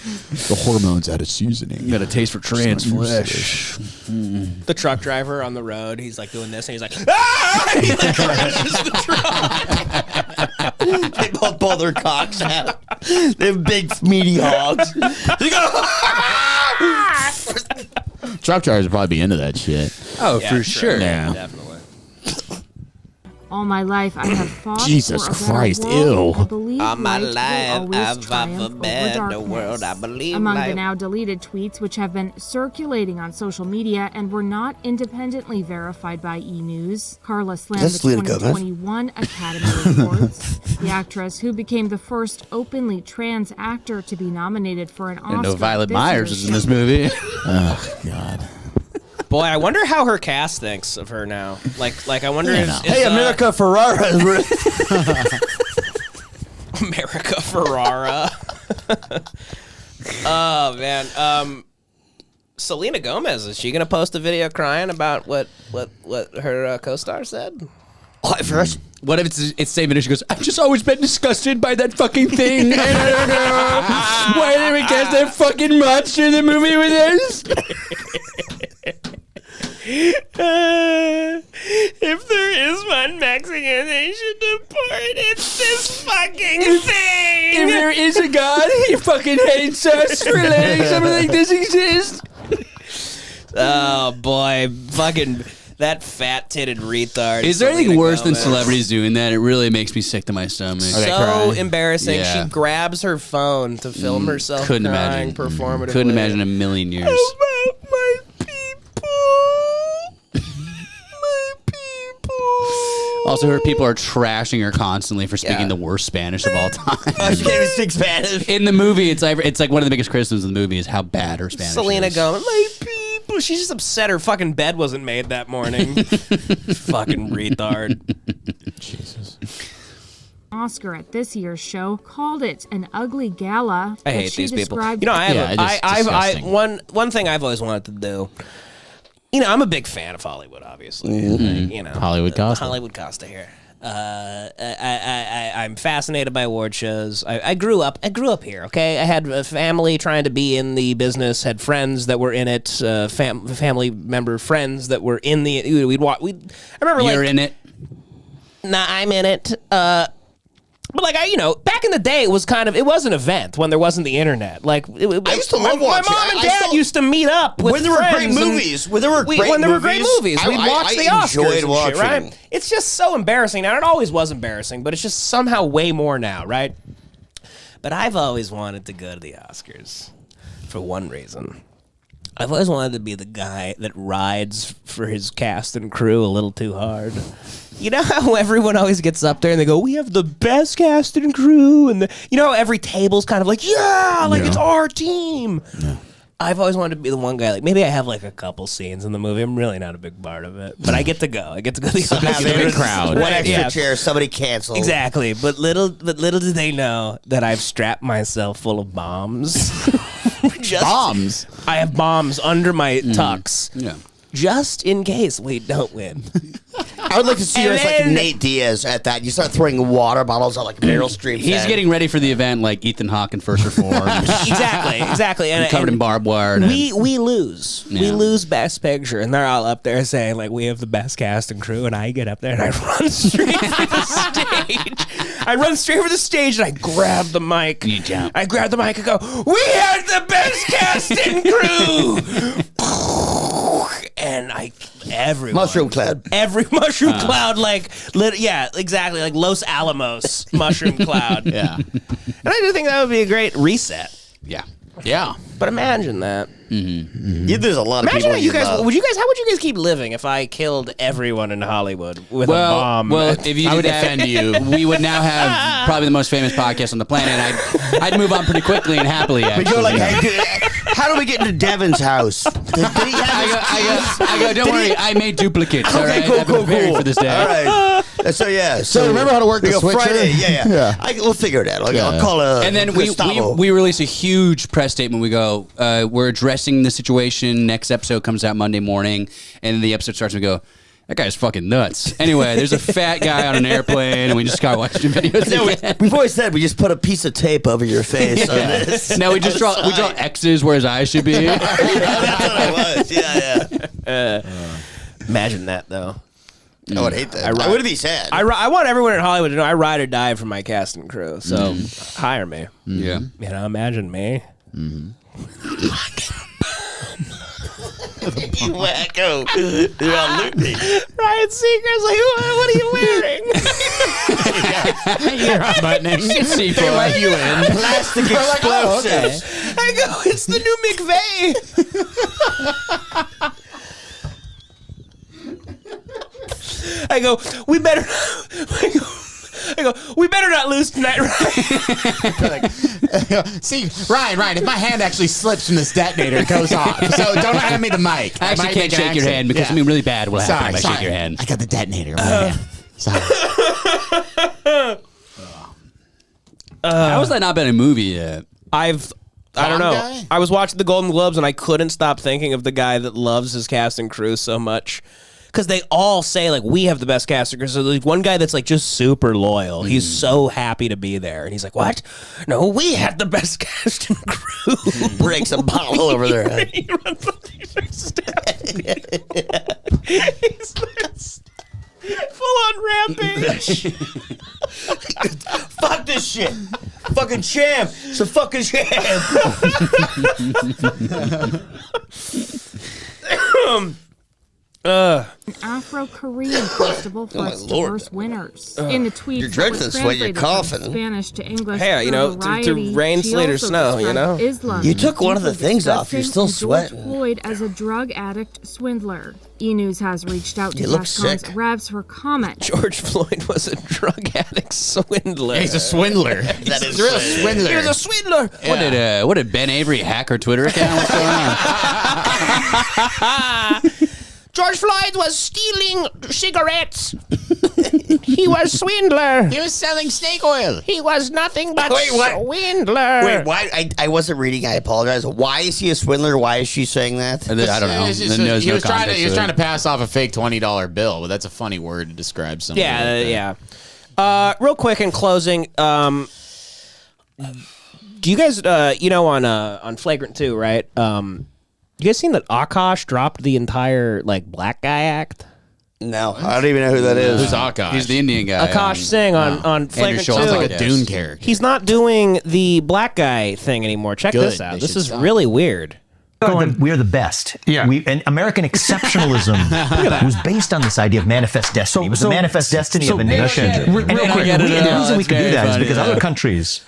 The hormones added seasoning. You got a taste for trans flesh. The truck driver on the road, he's like doing this, and he's like, ah! He like crashes the truck. They both pull their cocks out. They have big, meaty hogs. They go, Truck drivers would probably be into that shit. Oh, for sure. Yeah. Definitely. All my life, I have fought Jesus for a better Christ, world. ew. I believe All my light will life, always I've triumph fought for over better darkness. world. I believe Among life. the now deleted tweets, which have been circulating on social media and were not independently verified by E! Carla slammed That's the Selena Gomez. 2021 Academy Awards. The actress, who became the first openly trans actor to be nominated for an I Oscar. didn't know Violet this Myers year's was in this movie. Oh, God. Boy, I wonder how her cast thinks of her now. Like I wonder hey, America Ferrara. America Ferrara. Oh man, Selena Gomez, is she gonna post a video crying about what her co-star said? What if it's same minute? She goes, I've just always been disgusted by that fucking thing. And I don't know why they would cast that fucking monster in the movie with us. If there is one Mexican they should deport, it's this fucking thing. If there is a God, he fucking hates us for letting something like this exist. Oh boy, fucking that fat-titted retard. Is there anything Selena worse than Gomez. celebrities doing that? It really makes me sick to my stomach. So embarrassing. Yeah. She grabs her phone to film herself Couldn't crying imagine. performatively. Couldn't imagine in a million years. My people. Also, her people are trashing her constantly for speaking the worst Spanish of all time. Oh, she can't even speak Spanish. In the movie, it's like one of the biggest criticisms of the movie is how bad her Spanish Selena is. Gomez, my people. She's just upset her fucking bed wasn't made that morning. Fucking retard. Jesus. Oscar at this year's show called it an ugly gala. I that hate she these people. described- You know, disgusting. one thing I've always wanted to do. You know, I'm a big fan of Hollywood, obviously. Mm-hmm. You know, Hollywood Costa. Hollywood Costa here. I'm fascinated by award shows. I grew up here. Okay, I had a family trying to be in the business. Had friends that were in it. Family member friends that were in the. We'd watch. I remember You're in it. Nah, I'm in it. But like back in the day, it was an event when there wasn't the internet. Like I used to love watching. My mom and dad used to meet up with when there were great friends and movies. When there were great movies, we'd watch the Oscars enjoyed and shit, watching. right? It's just so embarrassing now. It always was embarrassing, but it's just somehow way more now, right? But I've always wanted to go to the Oscars for one reason. I've always wanted to be the guy that rides for his cast and crew a little too hard. You know how everyone always gets up there and they go, we have the best cast and crew, and how every table's kind of like, it's our team. Yeah. I've always wanted to be the one guy, like maybe I have like a couple scenes in the movie. I'm really not a big part of it, but I get to go. I get to go to the Oscars. Crowd. One extra chair, somebody canceled. Exactly, but little do they know that I've strapped myself full of bombs. Bombs? I have bombs under my tux. Yeah. Just in case we don't win. I would like to see you as like Nate Diaz at that. You start throwing water bottles out like Meryl Streep. He's getting ready for the event like Ethan Hawke in First Reform. Exactly. And covered in barbed wire. We lose. Yeah. We lose Best Picture, and they're all up there saying like we have the best cast and crew, and I get up there and I run straight for the stage. I run straight for the stage and I grab the mic. You jump. I grab the mic and go, we have the best cast and crew. and everyone. Mushroom cloud. Every mushroom cloud, yeah, exactly, like Los Alamos mushroom cloud. Yeah. And I do think that would be a great reset. Yeah. Yeah. But imagine that. Yeah, there's a lot of Imagine people how you guys, love. how would you guys keep living if I killed everyone in Hollywood with a bomb? Well, if you I would did that, defend you. we would now have probably the most famous podcast on the planet. I'd move on pretty quickly and happily. We Actually. go like, hey, dude, how do we get into Devan's house? Did he have I go. Don't worry. I made duplicates. All right, cool, I've been preparing for this day. All right. So remember how to work we the go switcher? Friday. Yeah. We'll figure it out. I'll call And then we release a huge press statement. We go, we're addressing the situation. Next episode comes out Monday morning, and the episode starts. And we go, that guy's fucking nuts. Anyway, there's a fat guy on an airplane, and we just start watching videos. We've always said we just put a piece of tape over your face. On this. No, we draw X's where his eyes should be. That's what I was. Yeah. Imagine that, though. I would hate that. I would be sad. I want everyone in Hollywood to know I ride or die for my cast and crew. So hire me. Yeah. You know, imagine me. You wacko. You're on loopy. Ryan Seacrest's like, what are you wearing? You're unbuttoning. See, They let you in. Plastic explosives. I go, it's the new McVeigh. I go, we better. I go, we better not lose tonight, Ryan. See, Ryan, if my hand actually slips from this detonator, it goes off. So don't hand me the mic. I actually can't shake your hand because something really bad will happen if I shake your hand. I got the detonator in my hand. Sorry. How has that not been a movie yet? I don't know. Guy? I was watching the Golden Globes and I couldn't stop thinking of the guy that loves his cast and crew so much. Because they all say, like, we have the best cast and crew. So there's one guy that's, like, just super loyal. He's so happy to be there. And he's like, what? No, we had the best cast and crew. Breaks a bottle over their head. He runs up to you and stabs me. He's this full-on rampage. Fuck this shit. Fucking champ. It's a fucking champ. An Afro-Korean festival floats diverse winners. In the tweet, You're drinking this way, you're coughing. Spanish to English. Hey, you know, to rain, sleet, or snow, you know? Islam. You took one of the things off. You're still sweating. Floyd as a drug addict swindler. E-News has reached out to You look Gascon's sick. Revs for comment. George Floyd was a drug addict swindler. He's a swindler. That is He's a real swindler. He was a swindler. Yeah. What did Ben Avery hack her Twitter account? What's going on? George Floyd was stealing cigarettes. He was swindler. He was selling snake oil. He was nothing but swindler. Wait, why? I wasn't reading. I apologize. Why is he a swindler? Why is she saying that? I don't know. He was trying to pass off a fake $20 bill, but that's a funny word to describe something. Yeah. Real quick in closing, do you guys, on Flagrant 2, right? You guys seen that Akash dropped the entire Black Guy Act? No, I don't even know who that is. Who's Akash? He's the Indian guy. Akash Singh on Flagrant 2. Sounds like a Dune character. He's not doing the Black Guy thing anymore. Check this out. This is really weird. We are the best. Yeah. And American exceptionalism was based on this idea of manifest destiny. It was the manifest destiny of a nation. Real quick, the reason we can do that is because other countries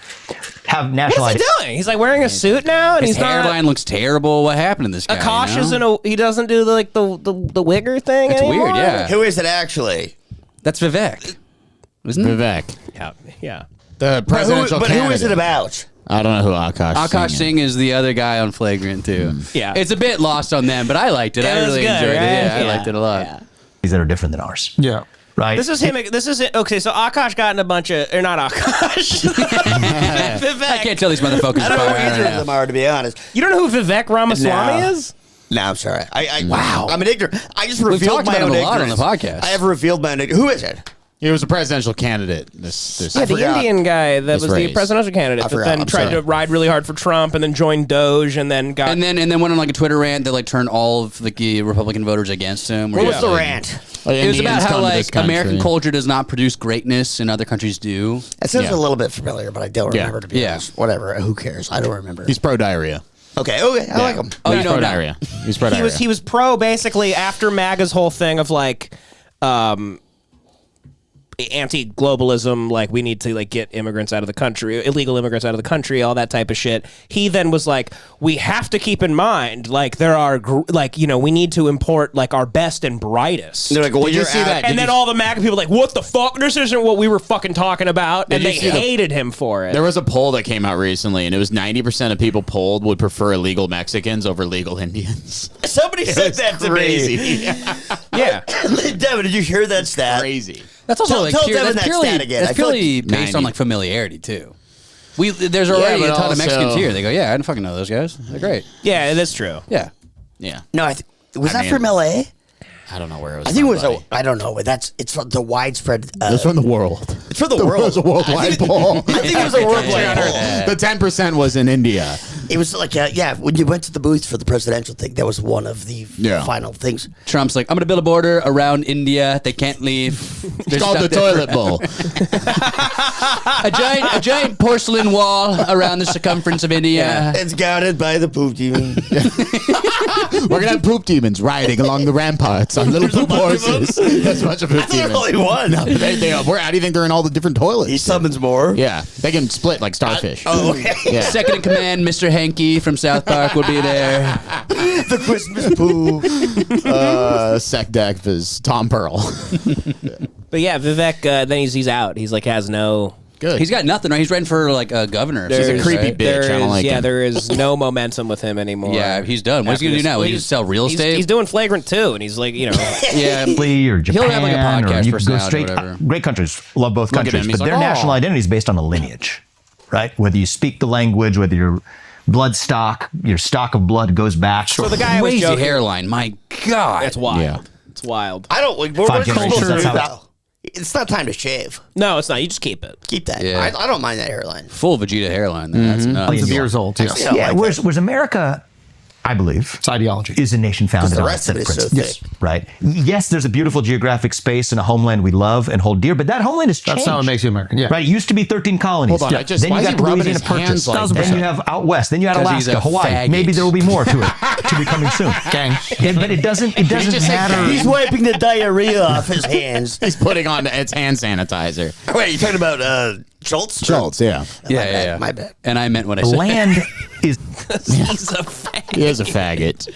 have national What's he doing? He's wearing a suit now, and His he's not. hairline looks terrible. What happened to this guy? Akash you know? he doesn't do the wigger thing That's anymore? weird, yeah. Who is it actually? That's Vivek. Isn't it? Vivek. Yeah. The presidential But who is it about? I don't know who Akash Singh is the other guy on Flagrant too. Yeah. It's a bit lost on them, but I liked it. I really enjoyed it. Yeah, I liked it a lot. that are different than ours. Yeah. Right. This is him. Okay, so Akash got in a bunch of, or not Akash. Vivek. I can't tell these motherfuckers I don't know apart. who either of them are, to be honest. You don't know who Vivek Ramaswamy No. is? No, I'm sorry. Wow. I'm an ignorant. I just revealed talked my about own him a lot on ignorance. the podcast. I have revealed my own ignorance. Who is it? He was a presidential candidate. This Yeah, the Indian guy that was the race. presidential candidate that then tried to ride really hard for Trump and then joined Doge and then got... And then went on a Twitter rant that turned all of the Republican voters against him. What was the rant? It was about how American culture does not produce greatness and other countries do. That sounds a little bit familiar, but I don't remember, to be honest. Whatever. Who cares? I don't remember. He's pro-diarrhea. Okay, I like him. Oh, you know, diarrhea. He's pro diarrhea. He was pro basically after MAGA's whole thing of like anti-globalism, like we need to like get immigrants out of the country, illegal immigrants out of the country, all that type of shit. He then was like, we have to keep in mind, like there are like, you know, we need to import like our best and brightest. They're like, well, Did you see that? And then all the MAGA people like, what the fuck? This isn't what we were fucking talking about. And they hated him for it. There was a poll that came out recently, and it was 90% of people polled would prefer illegal Mexicans over legal Indians. Somebody said that to me. Yeah. Devin, did you hear that stat? Crazy. That's also Tell Devin that stat again. That's purely based on like familiarity too. There's already a ton of Mexicans here. They go, yeah, I didn't fucking know those guys. They're great. Yeah, that's true. Yeah. No, was that from LA? I don't know where it was. I think it was. I don't know. It's from the widespread. It's from the world. It's from the world. It was a worldwide poll. I think it was a worldwide poll. The 10% was in India. It was like, when you went to the booth for the presidential thing, that was one of the final things. Trump's like, I'm going to build a border around India. They can't leave. It's called the toilet bowl. a giant porcelain wall around the circumference of India. It's guarded by the poop demon. We're going to have poop demons riding along the ramparts on little poop horses. That's a bunch of poop demons. Only one. No, how do you think they're in all the different toilets? He summons more. Yeah. They can split like starfish. Okay. Yeah. Second in command, Mr. Hanky from South Park will be there. The Christmas poo. Sec deck is Tom Pearl. But yeah, Vivek, then he's out. He's like has no... Good. He's got nothing, right? He's running for like a governor. He's a creepy bitch. I don't like him. There is no momentum with him anymore. Yeah, he's done. What's he going to do now? He's sell real estate? He's doing Flagrant 2, and he's like, you know... yeah. Or Japan, He'll have like a podcast or you personality go straight. or whatever. Great countries. Love both Look at countries. him. He's But like, their "Oh." national identity is based on a lineage, right? Whether you speak the language, whether your blood stock, your stock of blood goes back. So the guy was Crazy joking. hairline. My God. That's wild. Yeah. It's wild. I don't... We're 5 supposed generations, to that's do how that. It's not time to shave. No, it's not. You just keep it. Keep that. Yeah. I don't mind that hairline. Full Vegeta hairline. That's nuts. Millions of years old, too. Yeah, whereas America, I believe, It's ideology. is a nation founded the on rest a set of of it is so principles. thick. Right? Yes, there's a beautiful geographic space and a homeland we love and hold dear, but that homeland has changed. That's not what makes you American. Yeah. Right? It used to be 13 colonies. Hold on, Then why you is got he the rubbing Louisiana his hands Purchase. like Then that? you have out west. Then you had 'Cause he's Alaska, a Hawaii. faggot. Maybe there will be more to it to be coming soon. Gang. But it doesn't just say matter. He's wiping the diarrhea off his hands. He's putting on its hand sanitizer. Wait, you talking about Schultz? Schultz, yeah. Yeah. My bad. And I meant what I The said. land is He's a faggot. He is a faggot.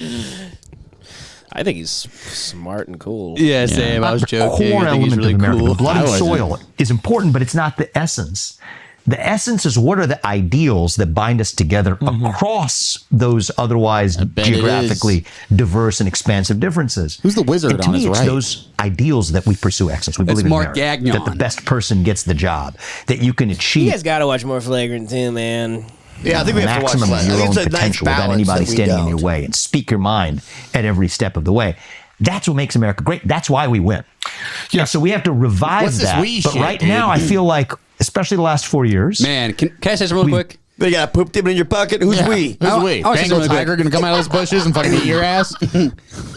I think he's smart and cool. Yeah, same. I was joking. core I think he's element really of America. cool. The blood I and wasn't. soil is important, but it's not the essence. The essence is what are the ideals that bind us together across those otherwise bet it geographically diverse and expansive differences. Who's the wizard And to on me, his it's right? those ideals that we pursue excellence. We That's believe in Mark merit, Gagnon. that the best person gets the job, that you can You achieve guys got to watch more Flagrant 2, man. Yeah, I think we have to watch maximum that. of I your think own it's a nice potential without balance anybody that we standing in your don't. way and speak your mind at every step of the way. That's what makes America great. That's why we win. Yeah. So we have to revive What's this that. we But shit, right dude? now, I feel like, especially the last 4 years, Man, can I say something real quick? They got poop demon in your pocket. Who's we? Who's we? I was Bengal just tiger gonna come out of those bushes and fucking eat your ass?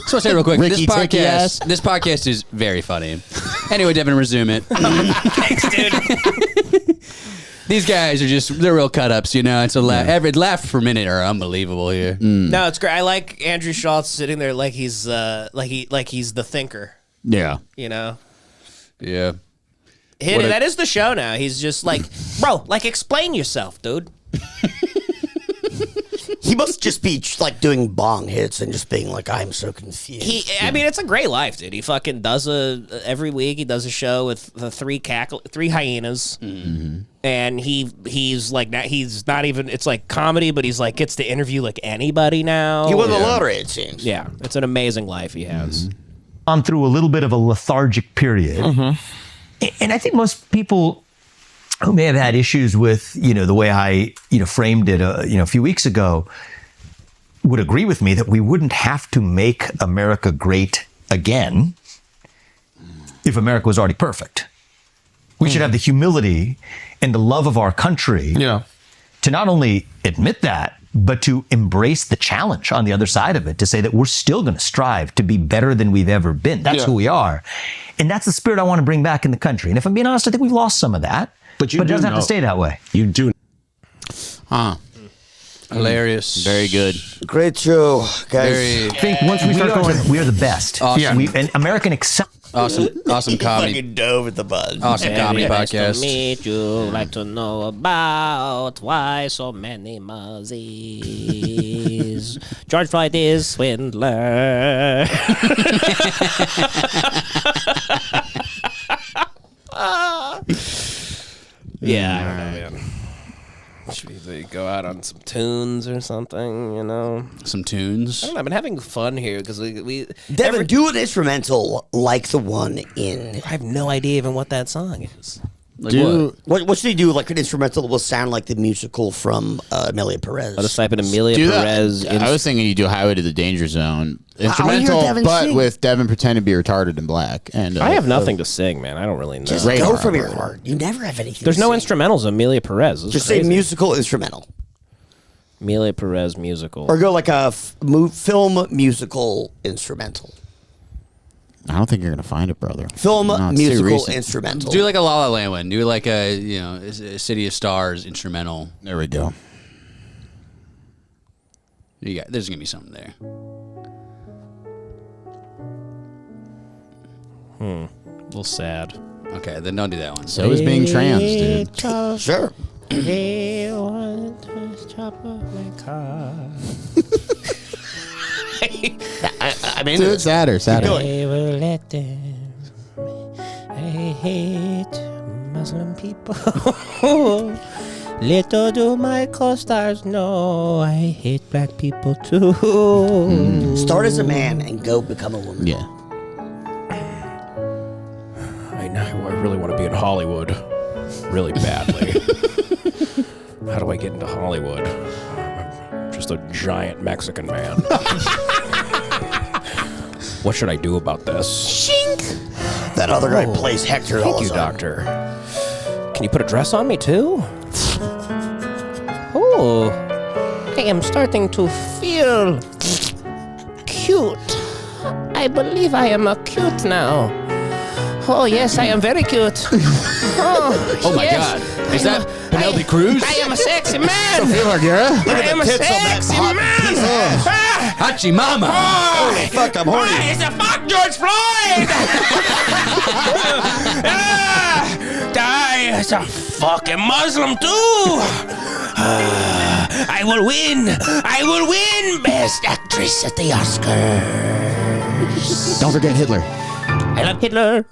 So I'll say real quick, Ricky Ticky ass. this podcast is very funny. Anyway, Devin, resume it. Thanks, dude. These guys are they're real cut-ups, you know. It's a every laugh per minute are unbelievable here. No, it's great. I like Andrew Schultz sitting there like he's he's the thinker. Yeah. You know, Yeah. that is the show now. He's just like, bro, like explain yourself, dude. He must just be like doing bong hits and just being like, I'm so confused. I mean, it's a great life, dude. He fucking does every week. He does a show with the three hyenas, and he's like, he's not even. It's like comedy, but he's like gets to interview like anybody now. He won the lottery, it seems. Yeah, it's an amazing life he has. gone through a little bit of a lethargic period. And I think most people who may have had issues with, the way I, framed it, a few weeks ago, would agree with me that we wouldn't have to make America great again if America was already perfect. We should have the humility and the love of our country to not only admit that, but to embrace the challenge on the other side of it, to say that we're still going to strive to be better than we've ever been. That's who we are. And that's the spirit I want to bring back in the country. And if I'm being honest, I think we've lost some of that. But it doesn't have to stay that way. You do. Hilarious. Very good. Great show, guys. I think once we start going, we are the best. Awesome. An American accept. Awesome comedy. Fucking dove at the buzz. Awesome comedy podcast. Nice to meet you. Like to know about why so many muzzies. George Floyd is swindler. Yeah, I don't know, man. Should we go out on some tunes or something, you know? Some tunes? I don't know, I've been having fun here because we Devin, do an instrumental like the one in... I have no idea even what that song is. Like what should they do? Like an instrumental that will sound like the musical from Emilia Perez. I'll just type in Emilia Perez. I was thinking you do Highway to the Danger Zone. Instrumental, but with Devin pretending to be retarded and black. And I have nothing to sing, man. I don't really know. Just go from your heart. You never have anything There's to no sing. instrumentals of Emilia Perez. Just say musical instrumental. Emilia Perez musical. Or go like a film musical instrumental. I don't think you're going to find it, brother. Film No, it's too musical recent. instrumental. Do like a La La Land one. Do like a a City of Stars instrumental. There we go. There's gonna be something there. A little sad. Okay, then don't do that one. So is being trans, dude. Sure. They want to chop up my car. I mean, Dude, sadder. They will let them. I hate Muslim people. Little do my co-stars know I hate black people too. Start as a man and go become a woman. Yeah. I really want to be in Hollywood, really badly. How do I get into Hollywood? I'm just a giant Mexican man. What should I do about this? Shink. That other guy plays Hector all Thank the you, time. doctor. Can you put a dress on me too? Oh, I am starting to feel cute. I believe I am a cute now. Oh yes, I am very cute. Oh my God. Is that Penelope Cruz? I am a sexy man. Look I at am the a tits on that sexy hot man. piece of ass. Hachi Mama. Holy fuck, I'm horny. It's a fuck George Floyd. Die as a fucking Muslim too. I will win. I will win Best Actress at the Oscars. Don't forget Hitler. I love Hitler.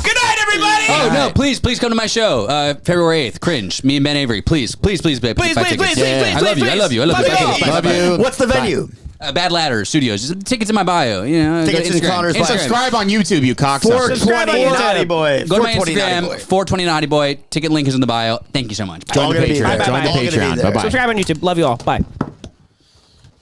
Good night, everybody. Oh no! Please come to my show, February 8th. Cringe. Me and Ben Avery. Please, babe. Please, buy please, tickets. please, please, I love you. I love you. I love you. Love you. What's the venue? Bad Ladder Studios. Just tickets in my bio. You know, Tickets in Connor's bio. Subscribe on YouTube, you cocksucker. 420 Naughty Boy. Go to my Instagram, 420 Naughty Boy. Ticket link is in the bio. Thank you so much. Bye. Join the Patreon. Bye-bye. Join the All gonna be Patreon. there. Bye-bye. Subscribe on YouTube. Love you all. Bye.